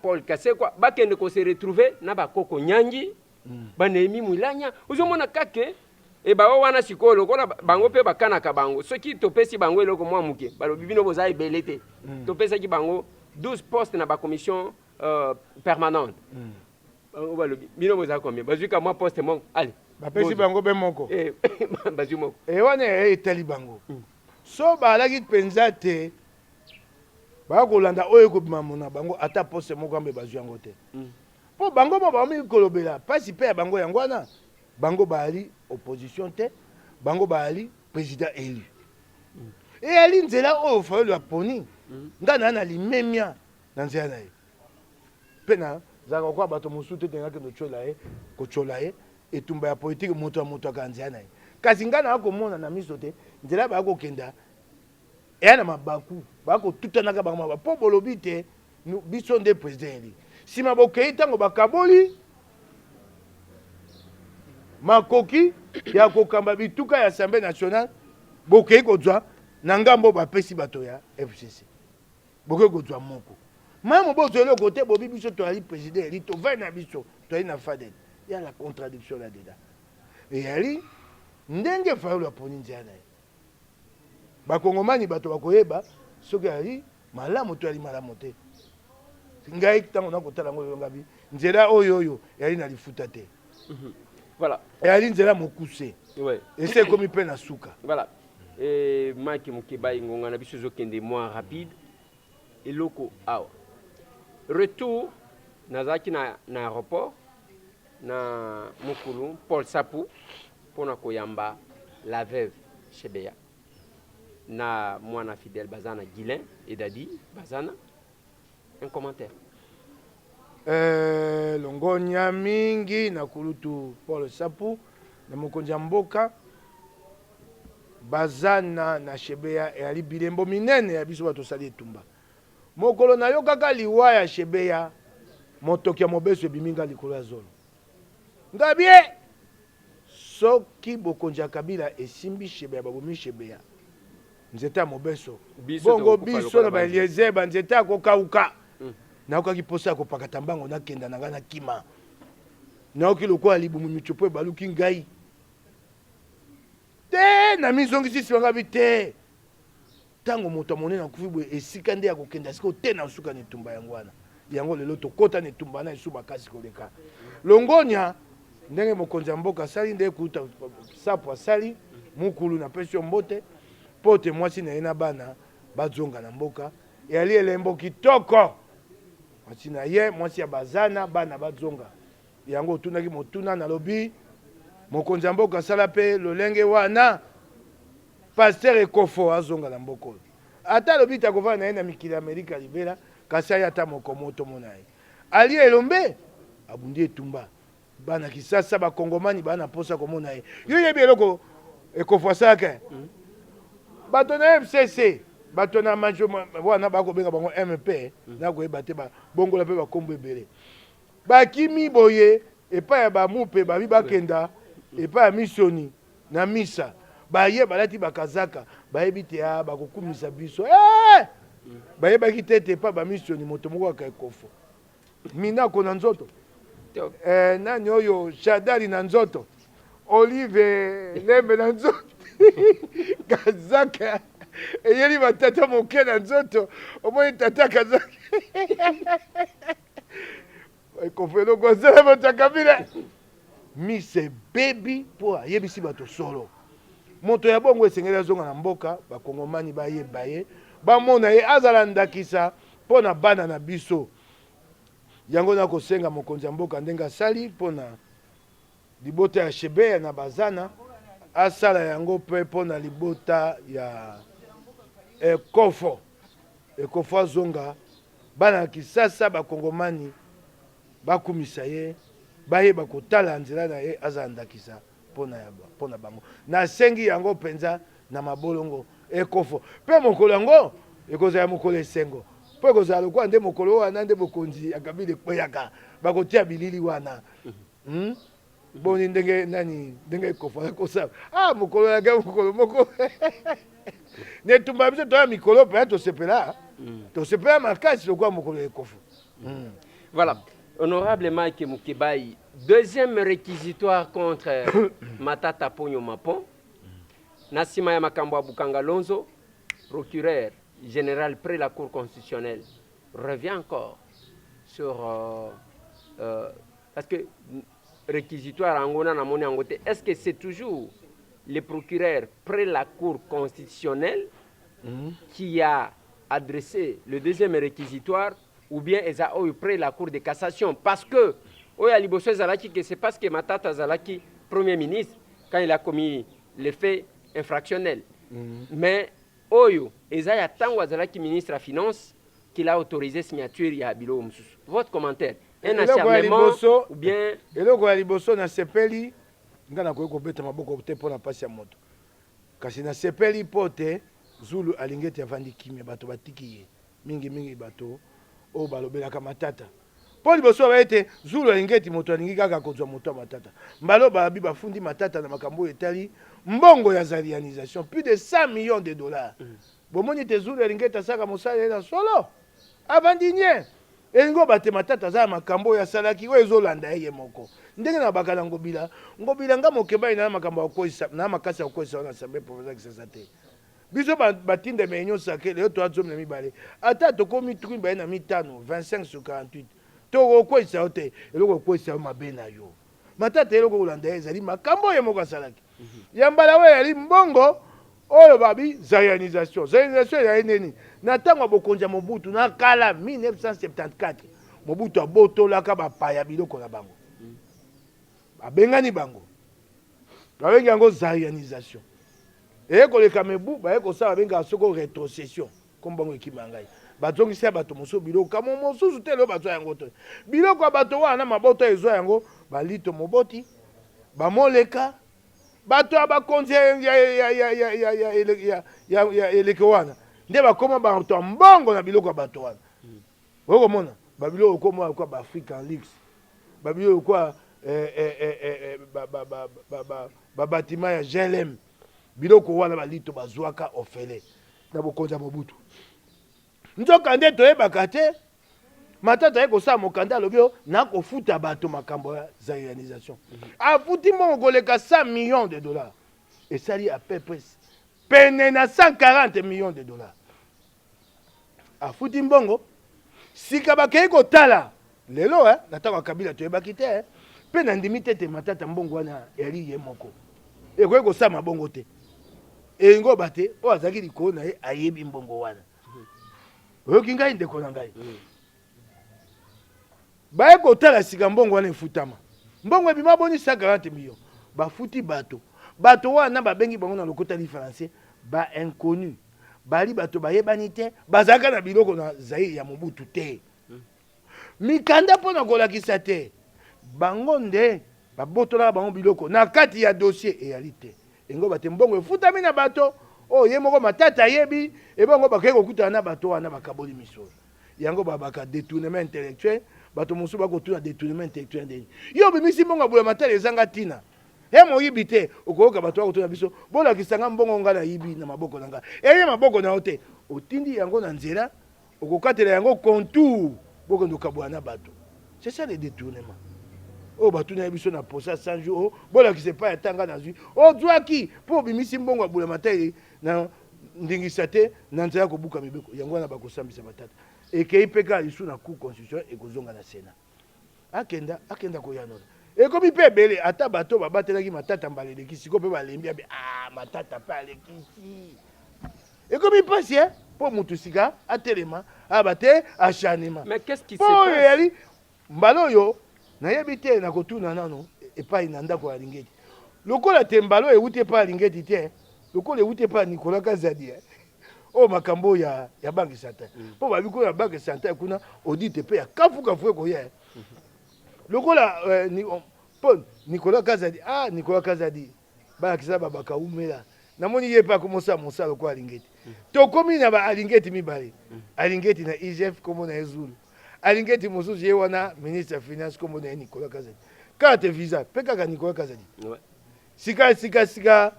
Paul Kasekwa bakende ko se retrouver na bakoko nyangi Némi Moulanya ozomona kake e wana sikolo kona bango pe bakana ka bango ceux qui topesi bango eloko mwa muke balobi bino boza ebelete topesa ki bango 12 postes na ba commission permanente balobi bino boza combien bazuka mwa poste mon allez bapesi bango be moko bazu moko wana etali bango so balaki penza te bakolanda oyo ekobima mona bango ata poste moko ambe bazwi yango te mpo bango mo baomi kolobela mpasi mpe ya bango yango wana bango baali opposition te bango baali président élu eyali nzela oyo Fayulu aponi nga na limemia na nzela na ye mpe na zaka kokoa bato mosusu te tengaki kotyola ye etumba ya politike moto aka nzela na ye kasi nga na akomona na miso te nzela bakokenda eya na mabaku bakotutanaka bango maba mpo bolobi te biso nde président eli nsima bokei ntango bakaboli makoki ya kokamba bituka ya Assemblée nationale bokei kozwa na ngambo bapesi bato ya FCC bokei kozwa moko mamo bozwa eloko te bobi biso toyali président eli tovai na biso toyali na Fadene ya la contradiction là dedans eyali ndenge Fayulu aponi nzela na ye bakongomani bato bakoyeba soki ali malamu to ali malamu te ngai ntango nakotala yango yongabi nzela oyo yali na lifuta te voilà yali nzela mokuse ese ekomi mpe na suka voilà Mike Mokebai ngonga na biso ezokende moins rapide eloko awa retour nazalaki na aéroport na mokulu Paul Sapou mpona koyamba la veuve Chebeya na mwana fidèle bazana Guilain et Dadi bazana un commentaire longonya mingi na kulutu Paul Sapou na mokonzi ya mboka bazana na Chebeya eyali bilembo minene ya biso bato sali etumba mokolo na yo kaka liwa ya Chebeya motoki ya mobeso ebiminga likolo ya zolo ngabie soki bokonzi ya Kabila esimbi Chebeya babomi Chebeya nzeta mobeso bongo biso na baelieze banzeta akokauka naokaki posa akopakata mbango nakenda na ngai na kima naoki lokola libumu michopo ebaluki ngai te na mizongisi nsima ngabi te ntango moto amonene akufi boye esika nde akokenda sika te na osuka na etumba yango wana yango lelo tokota na etumba na esu makasi koleka longonya ndenge mokonzi ya mboka asali nde kuta sapo asali mukulu na pesi yo mbote pote mwasi na ye na bana bazonga na mboka eyali elembo kitoko mwasi na ye mwasi ya bazana bana bazonga yango otunaki motuna nalobi mokonzi ya mboka asala mpe lolenge wana paster ekofo azonga na mboka oyo ata alobi takovana na ye na mikili ya Amerika libela kasi ayata mokomoto monaye ali elombe abundi etumba bana kisasa bakongomani bana posa komona ye yo yebi eloko ekofasaka bato na FCC bato na majo wana bakobenga bango MP nakoyeba te bongola mpe bakombo ebele bakimi boye epai ya bamupe babi bakenda epai ya misioni na misa baye balati bakazaka bayebi te bakokumisa biso bayebaki te ete epai bamisioni moto moko aka ekofo minako na nzoto nani oyo shadari na nzoto olive lembe na nzoto kazaka eyeli batata moke na nzoto omoni tata kazaka ekofelo kozala batakabila mise bebi mpo ayebisi bato solo moto ya bongo esengeli azonga na mboka bakongomani bayeba ye bamona ye azala ndakisa mpo na bana na biso yango na kosenga mokonzi ya mboka ndenge asali mpo na libota ya shebeya na bazana asala yango mpe mpo na libota ya ekofo azonga bana ya kisasa bakongomani bakumisa ye bayeba kotala nzela na ye azala ndakisa mpo na bango nasengi yango mpenza na mabolongo ekofo mpe mokolo yango ekozala mokolo esengo mpo ekozala lokola nde mokolo wana nde mokonzi akabili ekpeyaka bakotia bilili wana boni ndenge nani ndenge ekofo akosala mokolo yake mokolo moko netumba biso toya mikolo mpe tosepela makasi lokola mokolo ekofo. Voilà. Honorable Mike Mukebai, deuxième réquisitoire contre Matata Ponyo Mapon. Nassima Yamakambo Bukanga Lonzo, procureur général près la Cour constitutionnelle, revient encore sur... parce que réquisitoire Angona Namoni Angote, est-ce que c'est toujours le procureur près la Cour constitutionnelle qui a adressé le deuxième réquisitoire ou bien eza oyo près la Cour de cassation? Parce que oyo aliboso Zalaki, que c'est parce que Matata Zalaki, Premier ministre, quand il a commis les faits infractionnels. Mais oyo eza ya tango Zalaki ministre à finance qu'il a autorisé signature ya bilo mususu. Votre commentaire? Un acharnement ou bien eloko ya liboso na sepeli nga na koyeko beta maboko te pona pasi ya moto. Kasi na sepeli pote Zulu alingeti avandi kimia bato batiki ye. Mingi bato o balobelaka Matata. Po liboso ba ete Zulu alingeti moto alingi kaka kozwa moto Matata. Mbalo babi bafundi Matata na makambo etali mbongo ya zalianisation plus de 100 millions de dollars. Bomoni te Zulu alingeti asaka mosala na solo. Avandi nye. Elingo bate Matata za makambo ya salaki we ezolanda ye moko. Ndenge na bakala ngobila nga Mokeba ina makambo akoisa na makasi akoisa na Assemblée provinciale kisasa te. Biso batinde menyo sake leo to azom na mibale. Ata to komi truc ba na mitano 25 sur 48. To koisa ote eloko koisa mabena yo. Matata eloko olanda ezali makambo ye moko salaki. Yambala we ali mbongo oyo babi zayanisation. Zayanisation ya nini? Na tango bokonja Mobutu na kala 1974. Mobutu abotolaka bapaya biloko na bango. Abengani bango. Babengi yango zayanisation. Et koleka mebu bayeko sala benga soko rétrocession comme bango ekimangai. Bazongisa bato moso biloko kamo mosusu te lo bato yango to. Biloko bato wana maboto ezo yango balito moboti bamoleka bato abakonzi ya eleke wana nde bakoma bato mbongo na biloko bato wana. Oko mona babiloko koma kwa African Leaks babiloko kwa babatima ya GLM biloko wana balito bazwaka ofele na bokonza Mobutu. Nzoka nde toyebaka te Matata eko sa mokanda lobio na kofuta bato makambo ya zayanisation. Afuti mongo koleka 100 millions de dollars. Et ça li à peu près pene na 140 millions de dollars. Afuti mbongo sika bakei kotala lelo nataka Kabila toyebaki te pe na ndimi te Matata mbongo wana eri ye moko. Eko ko sa mabongo te. E ngo bate o azaki likolo na ye ayebi mbongo wana. Oyoki ngai ndeko na ngai. Baye kotala sika mbongo wana efutama. Mbongo ebima boni 140 millions. Bafuti bato. Bato wana babengi bango na lokota li français ba inconnu. bali bato bayebani te bazalaka na biloko na Zaïre ya Mobutu te mikanda mpona kolakisa te bango nde babotolaka bango biloko na kati ya dossier eyali te engo bate mbongo efutami na bato oyo ye moko matata ayebi ebongo bakei kokutana na bato wana bakaboli misolo yango babaka détournement intellectuel bato mosusu bakotuna détournement intellectuel ndeni yo bimisi mbongo abula matala ezanga ntina ye moyibi te okoyoka bato bakotuna biso bolakisanga mbongo nga na yibi na maboko na nga eye maboko na yo te otindi yango na nzela okokatela yango contour bokende okabula na bato c'est ça le détournement oyo batuna ye biso na posa 100 jours bolakisa epai atanga na zwi ozwaki mpo obimisi mbongo abula matala na ndingisa te na nzela kobuka mibeko yango wana bakosambisa batata ekei mpe kaka lisu na cour constitution ekozonga na sénat akenda koyanola ekomi mpe ebele ata bato babatelaki matata mbala eleki siko mpe balembi abe matata mpe alekisi ekomi mpasi mpo mutu sika atelema aba te achanema mpo oyo yali mbala oyo nayebi te nakotuna nano epai na ndako ya Lingeti lokola te mbala oyo ewuti epai ya Lingeti te lokola ewuti epai ya Nicolas Kazadi oyo makambo ya banke centrale mpo babikola ya banke centrale kuna audite mpe ya kafukafu ekoya lokola mpo Nicolas Kazadi balakisa babaka umela namoni ye mpe akomosala mosala lokola Lingeti tokomi na baalingeti mibale alingeti na IGF kombo na ye Zulu alingeti mosusu ye wana ministre ya finance kombo na ye Nicolas Kazadi kaka te visa mpe kaka Nicolas Kazadi sika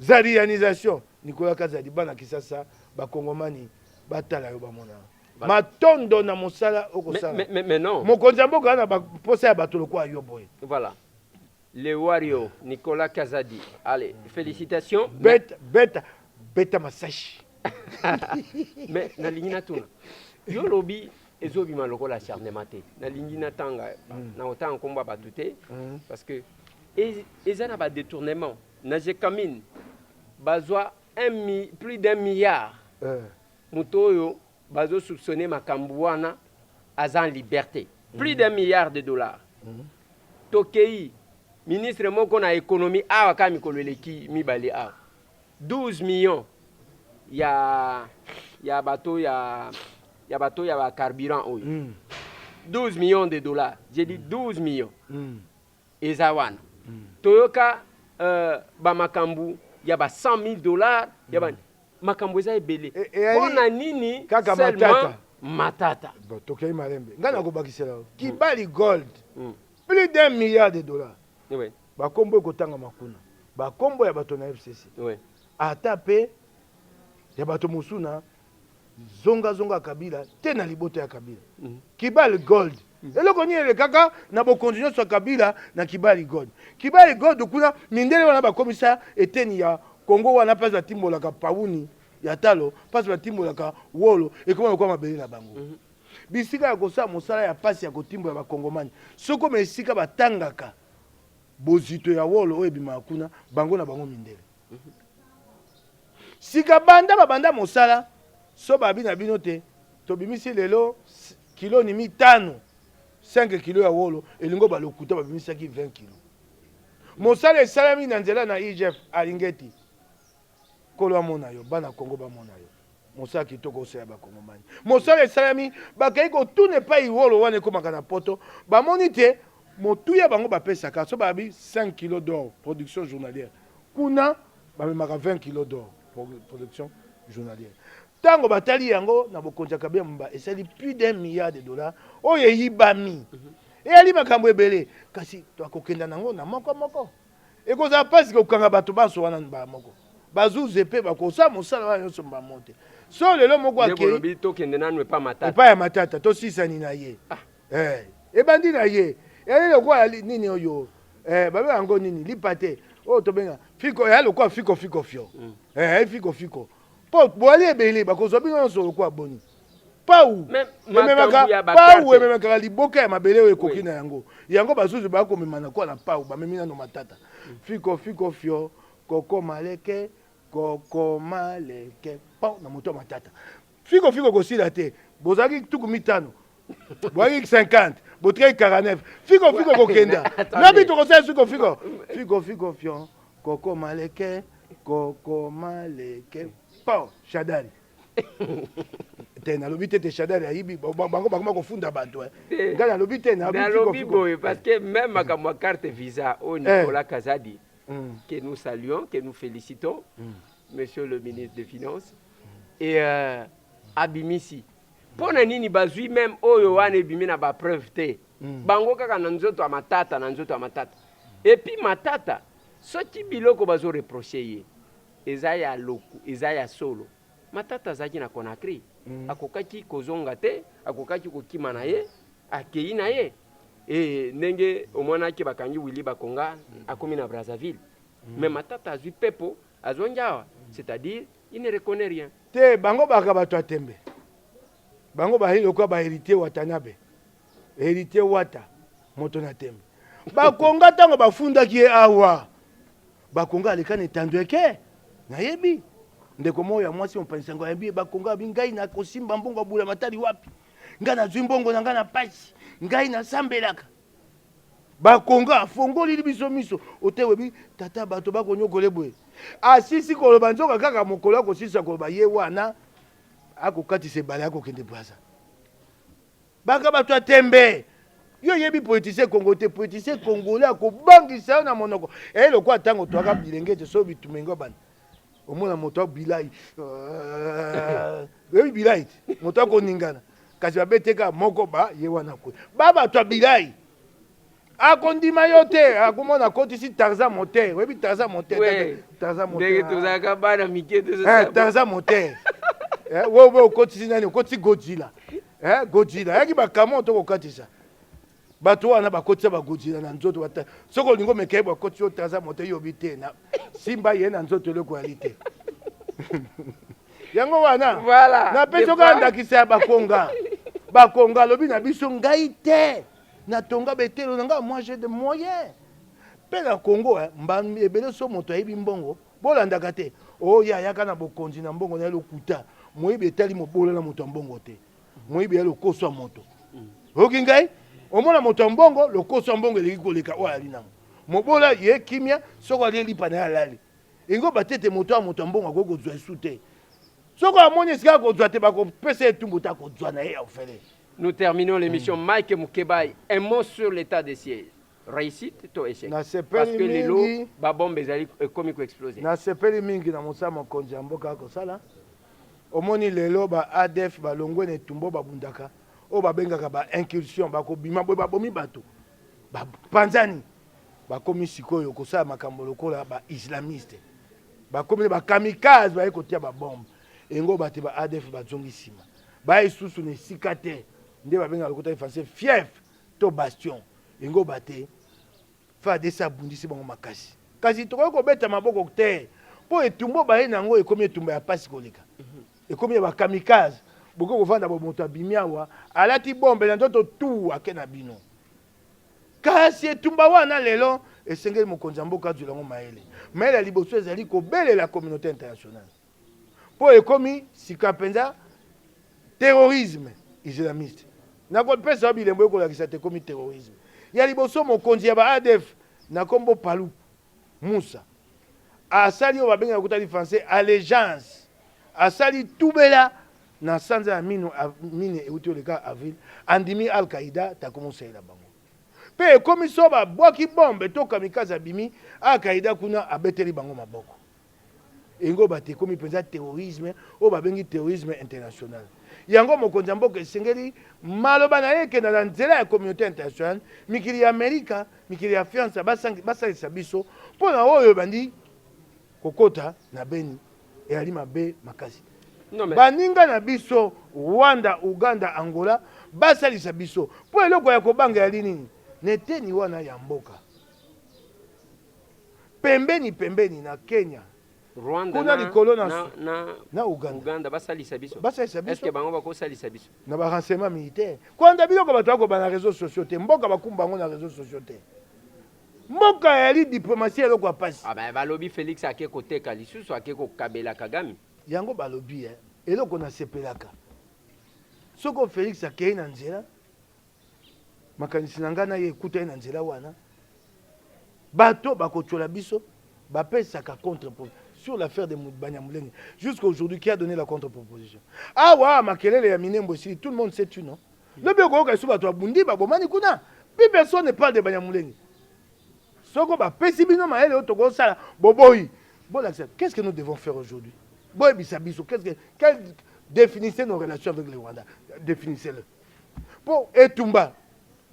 zalianisation Nicolas Kazadi bana kisasa bakongomani batala yo bamona matondo na mosala okosala mais non mokonzi mboka na baposa ya bato lokwa yo boye voilà le wario Nicolas Kazadi allez félicitations beta masashi mais nalingi natuna yo lobi ezobima lokola acharnement te nalingi natanga na otanga nkombo bato te parce que eza na badétournement na jekamine bazwa plus d'1 milliard moto oyo bazosoupçonne makambo wana aza en liberté plus d'1 milliard de dollars tokei ministre moko na économie awa kaka mikolo eleki mibale awa 12 millions ya bato ya bacarburant oyo 12 millions de dollars j'ai dit 12 millions eza wana toyoka bamakambo ya ba 100 000 dollars ya ba makambo eza ebele mpona nini kaka matata tokei malembe ngai nakobakisela Kibali Gold plus d'1 milliard de dollars bakombo ekotanga makuna bakombo ya bato na FCC ata mpe ya bato mosusu na zonga Kabila te na libota ya Kabila Kibali Gold eloko nini elekaka na bokonzi nyonso ya Kabila na Kibali Gold kuna mindele wana bakomisa eteni ya Kongo wana mpasi batimbolaka pauni ya talo mpasi batimbolaka wolo ekoma lokwa mabele na bango bisika ya kosala mosala ya pasi ya kotimbola bakongomani soko esika batangaka bozito ya wolo oyo ebimaka kuna bango na bango mindele sika babanda mosala so babi na bino te tobimisi lelo kilo ni 5 kilo ya wolo elingo balokuta babimisaki 20 kilo mosala esalami na nzela na IGF alingeti kolo amona yo bana Kongo bamona yo mosala kitoko osala bakongomani mosala esalami bakei kotuna epai wolo wana ekomaka na poto bamoni te motuya bango bapesaka so babi 5 kilo d'or production journalière kuna bamemaka 20 kilo d'or production journalière tango batali yango na bokonzi ya Kabila mba esali plus d'1 milliard de dollars oyo eyibami eyali makambo ebele kasi twakokenda nango na moko ekozala mpasi kokanga bato baso wana mbala moko bazuze mpe bakosala mosala wana nyonso mbamo te so lelo moko akei tokende nanu epai ya matata tosisani na ye ebandi na ye eyali lokola nini oyo babe yango nini lipa te oyo tobenga fiko eyali lokola fiko fio fiko po boali ebele bakozwa bino nyonso lokola boni pau ememaka liboka ya mabele oyo ekoki na yango bazuzu bakomema na kwa na pau bamemi nano matata fiko fio koko maleke pau na moto ya matata fiko kosila te bozalaki tuku 5 boyaki 50 botreki 49 fiko kokenda nabi tokosala fiko fio koko maleke po Shadari te nalobi te Shadari ayibi bango bakoma kofunda bato nga nalobi te nalobi boye parce que même makambo carte visa au Nicolas Kazadi que nous saluons, que nous félicitons, monsieur le ministre des Finances, et abimisi pona nini bazui même oyo wana ebimi na ba preuve te bango kaka na nzoto ya matata et puis matata soki biloko bazo reprocher ye eza ya loku eza ya solo matata azaki na Conakry akokaki kozonga te akokaki kokima na ye akei na ye et ndenge omonaki bakangi Willy Bakonga akomi na Brazzaville mais matata azui pepo azonjawa c'est-à-dire il ne reconnaît rien te bango baka bato atembe bango bahili lokwa ba héritier Watanabe héritier Wata moto na tembe Bakonga tango bafundaki ye awa Bakonga alekana etandweke nayebi ndeko moyo ya mwasi mpanisa ngo yabi Bakonga bingai na kosimba mbongo bula matali wapi nga na zwi mbongo na nga na pasi ngai na sambelaka Bakonga fongoli biso miso otewebi tata bato bakonyokole boye asisi koloba nzoka kaka mokolo akosisa koloba ye wana akokatisa ebale akokende Brazza baka bato atembe yo yebi politicien Congo te politicien congolais akobangisa yo na monoko lokwa ntango toaka bilenge te so bitumengo bana omona moto abilai yebi bilai moto akoningana kasi babeteka moko ba ye wana kwe bato abilai akondima yo te akomona kotisi Tarzan moteur webi Tarzan moteur Tarzan moteur tozaka bana mike Tarzan moteur wewe okotisi nani okotisi Godzilla Godzilla yaki bakamo to kokatisa bato wana bakotisa ba Godzilla na nzoto bata soko lingo mekeye bakotisi yo Tarzan moteur yobi te na simba ye na nzoto le qualité yango wana voilà na peso kanda kisa Bakonga lobi na biso ngai te na tonga betelo nanga moi j'ai des moyens pe na Congo mbambi ebele so moto ayibi mbongo bolandaka te ya yaka na bokonzi na mbongo na lokuta moyibi etali mobola na moto mbongo te moyibi ya lokoso moto oki ngai omona moto mbongo lokoso mbongo eleki koleka oyo ali nango mobola ye kimia soko ali lipa na ya lali ingo batete moto a moto mbongo akokozwa esu te soko amoni esika kozwa te bakopesa etumbu ta kozwa na ye ya ofele. Nous terminons l'émission. Mike Moukebaï, un mot sur l'état des sièges. Réussite ou échec? Parce que les lots, babombe ezali comme explosé. Na sepeli mingi na mosa mokonzi ya mboka kosala. Omoni lelo ba ADF ba longwe ne tumbo babundaka. O babengaka ba incursion ba kobima boy babomi bato. Ba panzani. Ba komi sikoyo kosala makambo lokola ba islamiste. Ba komi ba kamikaze ba ekotia ba bombe. Engo bate ba ADF ba zongi sima. Ba isusu ne sikate. Nde babenga lokota français fief to bastion ingo bate fa desa bundisi bango makasi kasi toko ko beta maboko te po etumbo ba nango ekomi etumba ya pasi koleka ekomi ba kamikaze boko kovanda bo moto abimiawa alati bombe na ndoto tu akena bino kasi etumba wana lelo esengeli mokonzi mboka zulango maele liboso ezali ko bele la communauté internationale po ekomi sika penza terrorisme islamiste na ko pesa bilembo ekolakisa te komi terrorisme ya liboso mokonzi ya ba ADF na kombo Palu Musa asali oyo babengaka kutali français allégeance asali tubela na sanza ya mine euti oleka avril andimi Al-Qaïda takomosalela bango mpe ekomi so babwaki bombe to kamikaze abimi Al-Qaïda kuna abeteli bango maboko engo bate ekomi mpenza terrorisme oyo babengi terrorisme international yango mokonzi mboka esengeli maloba na yeke na nzela ya communauté internationale mikili ya Amerika mikili ya France basalisa biso mpona oyo bandi kokota na Beni eyali mabe makasi baninga na biso Rwanda Uganda Angola basalisa biso mpo eloko ya kobanga yali nini neteni wana ya mboka pembeni na Kenya Rwanda kuna likolo na Uganda basalisa biso. Est-ce que bango bakosalisa biso? Na ba renseignement militaire. Kwanda biloko bato ko ba na réseaux sociaux te mboka bakumba ngo na réseaux sociaux te. Mboka ya li diplomatie eloko ya pasi. Ah ben balobi Félix ake koteka lisusu ake ko kabela Kagame. Yango balobi eloko na sepelaka. Soko Félix ake na nzela makanisi na ngana ye ekuta na nzela wana. Bato bakochola biso bapesaka contre sur l'affaire de Banyamulenge. Jusqu'à aujourd'hui, qui a donné la contre-proposition? Ah ouais, Makelele et Minembo, tout le monde sait tu, non? Le Bégo, qui est sur la Bundi, Babomani Kuna. Puis personne ne parle de Banyamulenge. Soko ba pesibino maele otogo sala boboyi. Bon accepte. Qu'est-ce que nous devons faire aujourd'hui? Boy bisabiso, définissez nos relations avec le Rwanda. Définissez-le. Pour Etumba,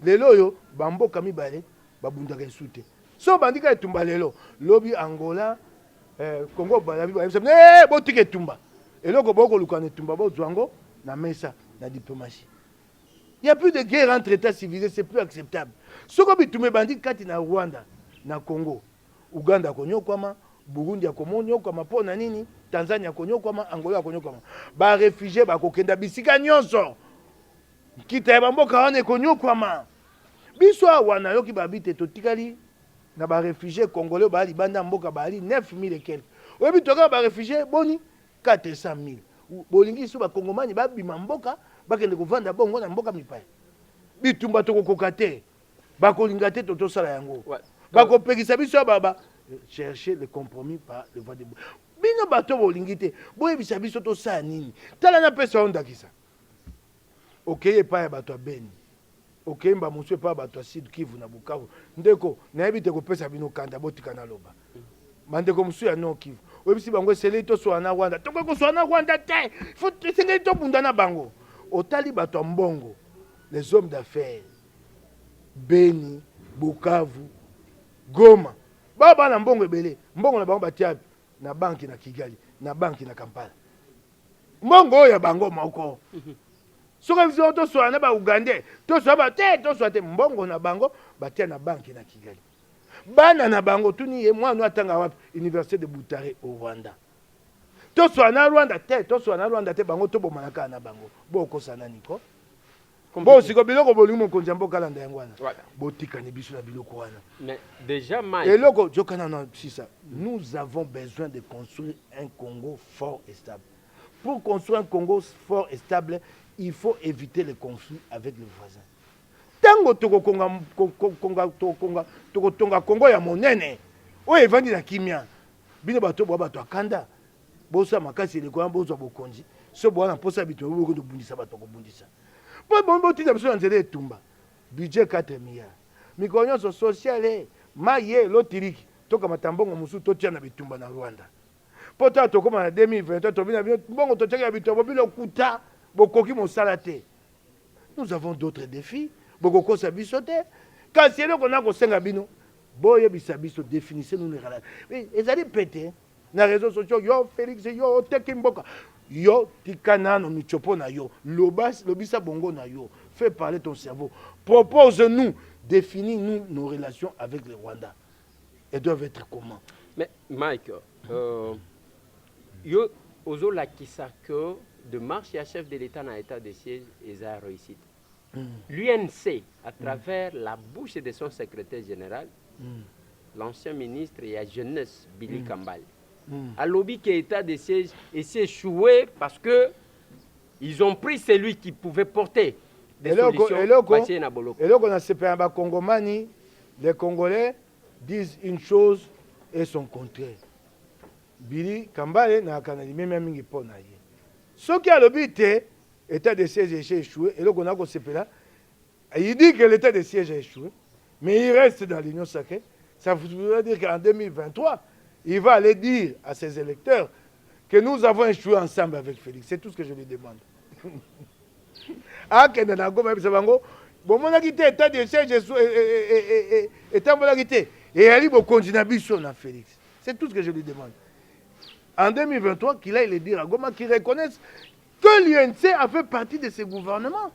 lelo yo bambo kami bale babunda insulté. So bandika Etumba lelo, lobby Angola, Congo balabi ba botike Etumba. Eloko boko lukana Etumba bo zwango na mesa na diplomatie. Il n'y a plus de guerre entre États civilisés, c'est plus acceptable. Soko bitume bandi kati na Rwanda, na Congo, Uganda konyo kwama, Burundi akomonyo kwama po na nini, Tanzania konyo kwama, Angola konyo kwama. Ba réfugiés ba kokenda bisika nyonso. Kita ya bamboka wane konyo kwama. Biso wana yoki babite totikali na ba réfugiés congolais ba libanda mboka bali 9000 et quelques. Oyebi toka ba réfugiés boni 400 000. Bolingi so ba kongomani ba bima mboka bakende kovanda bongo na mboka mipai. Bitumba tokokoka te. Bakolinga te totosala yango. Bakopekisa biso baba chercher le compromis par le voie de bout. Bino bato bolingi te. Boyebisa biso tosala nini? Tala na pesa ondakisa. Okeye pa ya bato beni. Okeye mba musu pa bato Sud Kivu na Bukavu. Ndeko na yebi te kopesa bino kanda botika na loba. Mandeko musu ya no Kivu. Oyebisi bango sele to so na Rwanda. Toko ko so na Rwanda te. Faut sele to bunda na bango. Otali bato mbongo. Les hommes d'affaires. Beni, Bukavu, Goma. Baba na mbongo ebele. Mbongo na bango batia na banki na Kigali, na banki na Kampala. Mbongo ya bango moko. Soka viso to so na ba Uganda, to so ba te, to so te mbongo na bango batia na banki na Kigali. Bana na bango tuni ye mwana atanga wapi Université de Butare au Rwanda. To so na Rwanda te, to so na Rwanda te bango to bomanaka na bango. Boko sana niko. Bon, si biloko bolimo konjambo kalanda yangwana. Botika ni biso na biloko wana. Mais déjà Mike. Et loko jokana na sisa. Nous avons besoin de construire un Congo fort et stable. Pour construire un Congo fort et stable, il faut éviter les conflits avec les voisins. Tango tokotonga Congo ya monene. O evandi na kimia. Bino bato bo bato akanda. Bosa makasi le kwa bozo bokonji. So bwana posa bitu bo ko bundisa bato ko bundisa. Bon, tu as besoin de Tumba. Budget 4 milliards. Mikonyo social, maye, lotiriki. Toka matambongo musu totia na bitumba na Rwanda. Pota to koma na 2020, to bina bongo to tia bitumba bilo kuta, bokoki mosala te. Nous avons d'autres défis. Bokoko sabisote. Kasi eloko na ko senga bino. Boye bisabiso définissez nous les relations. Mais ezali pété na réseaux sociaux yo Félix yo tekimboka. Yo tikana no michopo na yo lobisa bongo na yo fais parler ton cerveau, propose-nous, définis-nous nos relations avec le Rwanda. Elles doivent être comment? Mais Mike, yo ozo la kisa que de marche à chef de l'État dans l'état de siège et a réussi. L'UNC à travers la bouche de son secrétaire général, l'ancien ministre et la jeunesse Billy Kambale. À lobby qui est état de siège et s'est échoué parce que ils ont pris celui qui pouvait porter des solutions. Et là, on a séparé les Congomani, les Congolais disent une chose et son contraire. Billy Kambale n'a qu'à même mingi pour naïe. Ce qui a lobby état de siège a échoué et là on a séparé. Il dit que l'état de siège a échoué, mais il reste dans l'Union sacrée. Ça veut dire qu'en 2023 il va aller dire à ses électeurs que nous avons échoué ensemble avec Félix. C'est tout ce que je lui demande. Ah, que na goma bisabango, bon mon agité état de siège et tambolagité et ali bo continuer biso na Félix. C'est tout ce que je lui demande. En 2023 qu'il aille le dire à Goma qu'il reconnaisse que l'UNC a fait partie de ce gouvernement.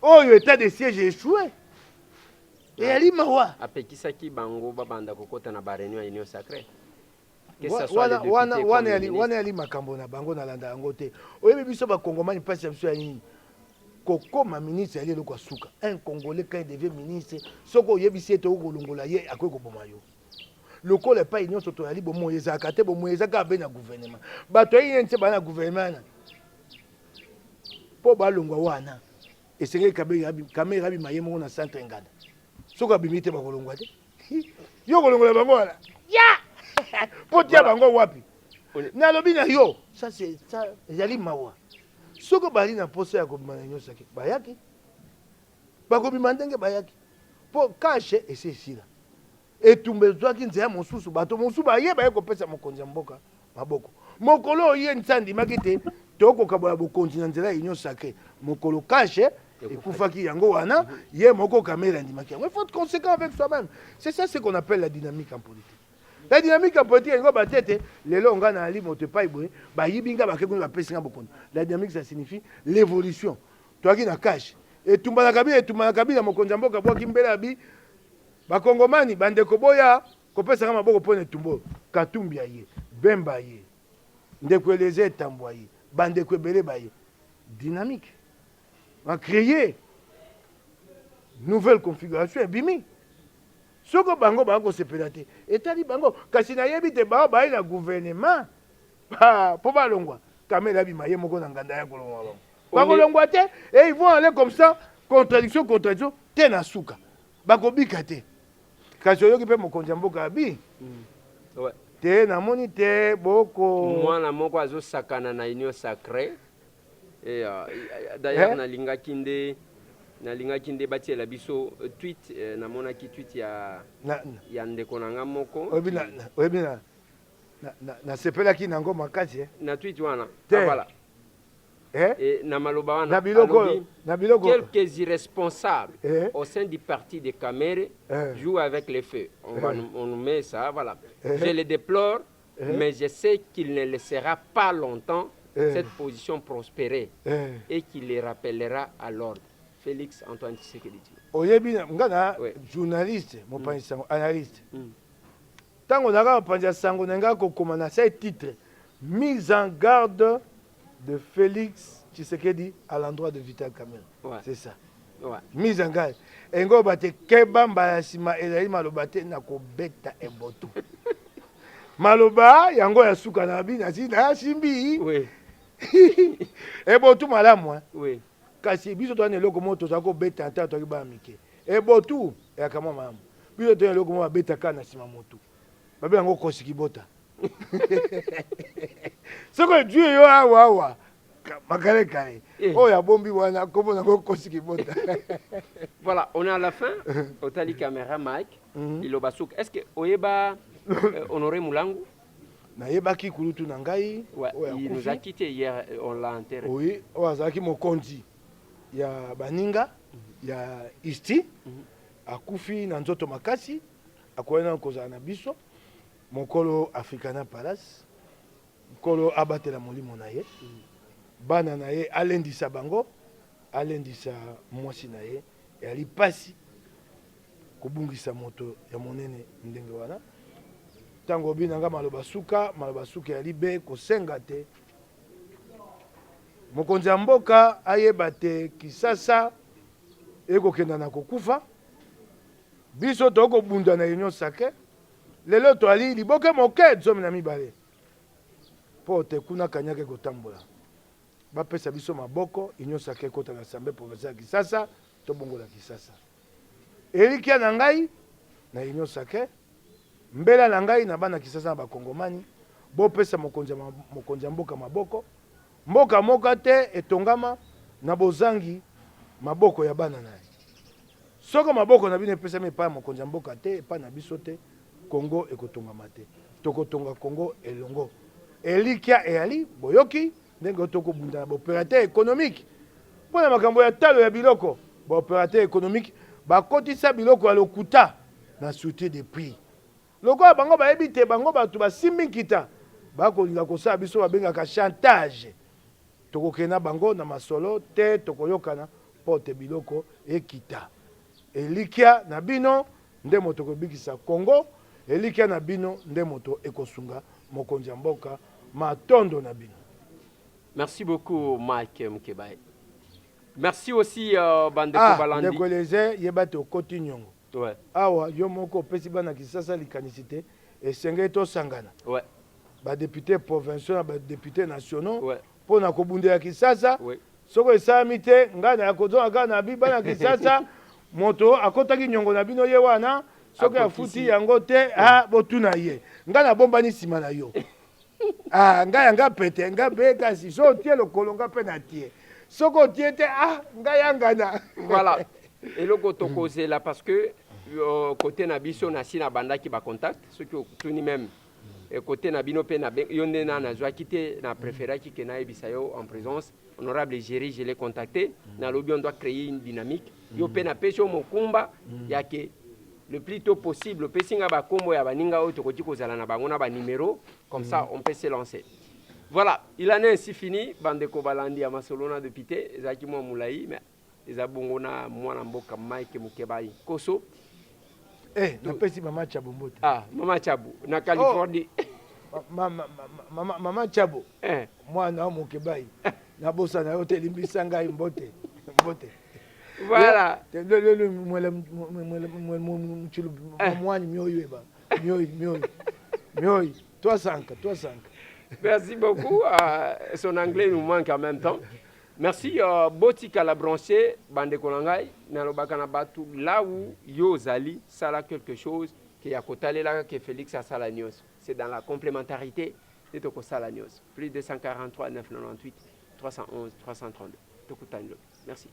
Oh, l'état de siège a échoué. Et ali mawa apekisaki bango babanda kokota na ba réunion union sacrée que ça soit les députés wana ali makambo na bango na landa yango te oyebi biso ba kongomani pasi biso ya nini kokoma ministre ali lokwa suka un congolais quand il devient ministre soko oyebi sete okolongola ye akoy ko boma yo lokola pa union soto ali bomo yeza kate bomo yeza ka be na gouvernement bato yi nse ba na gouvernement po ba longwa wana esenge kamera bi mayemo na centre ngada soka bimite bakolongwa te yo kolongola bango wala ya potia bango wapi na lobi na yo ça c'est ça ezali mawa soko bali na poso ya kobima na nyonso ke bayaki bakobima ndenge bayaki po kashe ese esila etumba ezwaki nzela mosusu bato mosusu bayeba ye kopesa mokonzi ya mboka maboko mokolo oye nsandimaki te tokokabola bokonzi na nzela union sacré mokolo kashe ekufaki yango wana ye moko kamera ndimaki yango il faut être conséquent avec soi-même. C'est ça ce qu'on appelle la dynamique en politique. La dynamique en politique yango batete lelo nga na ali moto pa iboye ba yibinga bakeko ba pesinga bokondo. La dynamique ça signifie l'évolution. Toaki na cash etumba na kabila mokonzi ya mboka bwaki mbela bi bakongomani bandeko boya kopesa kama boko pone tumbo katumbi ye bemba ye ndeko eleze tambwa ye bandeko ebele ba ye dynamique va créer nouvelle configuration ebimi soko bango bako sepela te etali bango kasi na yebi te bao bai na gouvernement po balongwa kamela bima ye moko na nganda ya kolongwa bakolongwa te et ils vont aller comme ça contradiction te na suka bakobika te kasi oyoki mpe mokonzi ya mboka abi te namoni te boko mwana moko azosakana na union sacrée et d'ailleurs nalingaki nde batiela biso tweet namonaki tweet ya ndeko na nga moko oyebi nasepelaki nango makasi na tweet wana voilà. Et Namaloba quelques irresponsables au sein du parti de Kamere jouent avec les feux. On nous met ça, voilà. Je le déplore, mais je sais qu'il ne laissera pas longtemps cette position prospérer et qu'il les rappellera à l'ordre. Félix Antoine Tshisekedi. Oyebi ngana journaliste, mon analyste. Tango nanga panja sango nanga ko komana ce titre mise en garde de Félix Tshisekedi à l'endroit de Vital Kamerhe. C'est ça. Mise en garde. Engo bate keba mbayasima ezali maloba te na kobeta eboto. Maloba yango ya suka na bi na simbi. Oui. Eboto malamu. Oui. Kasi biso to na eloko moto za ko beta ata to ba mike. Eboto ya kama mamu. Biso to na eloko mo beta kana sima moto. Babe yango kosiki bota. Soko Dieu yo awa makale kale. Oh ya bombi wana kobo na kosiki bota. Voilà, on est à la fin. Otali caméra Mike, Ilobasuk. Est-ce que oyeba Honoré Moulangu na yebaki kulutu na ngai? Il nous a quitté hier, on l'a enterré. Oui, azaki mokonzi ya baninga ya Isti akufi na nzoto makasi akoyena kozala na biso mokolo Africana Palace mokolo abatela molimo na ye bana na ye alendisa bango alendisa mwasi na ye ali pasi kobungisa moto ya monene ndenge wana tango binanga maloba suka yali be kosenga te mokonzi ya mboka ayeba te Kisasa ekokenda na kokufa biso tokobunda na union sacrée lelo toali liboke moke zomi na mibale po te kuna kanyake kotambola bapesa biso maboko union sacrée kota na assemblée provinciale ya Kisasa tobongola Kisasa elikia na ngai na union sacrée mbela na ngai na bana Kisasa na bakongomani bopesa mokonzi ya mboka maboko mboka moka te etongama na bozangi maboko ya bana na ye soko maboko na bino epesami epai ya mokonzi ya mboka te epai na biso te Congo ekotongama te tokotonga Congo elongo elikia eyali boyoki ndenge tokobunda na baopérateur économique mpona makambo ya talo ya biloko baopérateur économique bakotisa biloko ya lokuta na sauté de prix lokola bango bayebi te bango bato basimbi nkita bakolinga kosala biso babengaka chantage tokokenda bango na masolo te tokoyokana mpo te biloko ekita elikia na bino nde moto kobikisa Congo elikia na bino nde moto ekosunga mokonzi ya mboka matondo na bino. Merci beaucoup Mike Mkebaye. Merci aussi Bandeko Balandi. Ndeko leze yebate okoti nyongo. Ouais. Awa yo moko opesi bana Kisasa likanisite esenge tosangana. Ouais. Ba député provinciaux ba député nationaux. Ouais. Pona kobundela Kisasa. Ouais. Soko esami te ngana ya kozonga na bi bana Kisasa moto akotaki nyongo na bino ye wana soki afuti yango te botuna ye nga na bombani nsima na yo ah nga yanga pete nga be kasi so otie lokolo nga mpe na tie soki otie te ah nga yangana voilà eloko tokozela parce que côté na biso nasi na bandaki bacontact soki otuni même côté na bino mpe yo nde na nazwaki te na préféraki ke nayebisa yo en présence honorable géri je l'ai contacté nalobi on doit créer une dynamique yo mpe napesi yo mokumba ya ke le plus tôt possible opesi nga bakombo ya baninga oyo tokoki kozala na bango na banuméro comme ça on peut se lancer. Voilà, il en est ainsi fini bandeko balandi ya masolo na depuis te ezalaki mwa molai mais eza bongo na mwana mboka Mike Mukebai Koso. napesi mama Chabo mbote. Ah, mama Chabo na Californie. Mama Chabo mwana Mukebai nabosa na yo telimbisa ngai mbote mbote. Voilà. Mwani mioyo 305. Merci beaucoup. Son anglais nous manque en même temps. Merci. Botika la branché, bande kolangay, nalobaka na batu, là où Yozali, ça a quelque chose qui a côté là que Félix a Salanios. C'est dans la complémentarité de Toko Salanios. Plus de 243 998 311 332. Merci.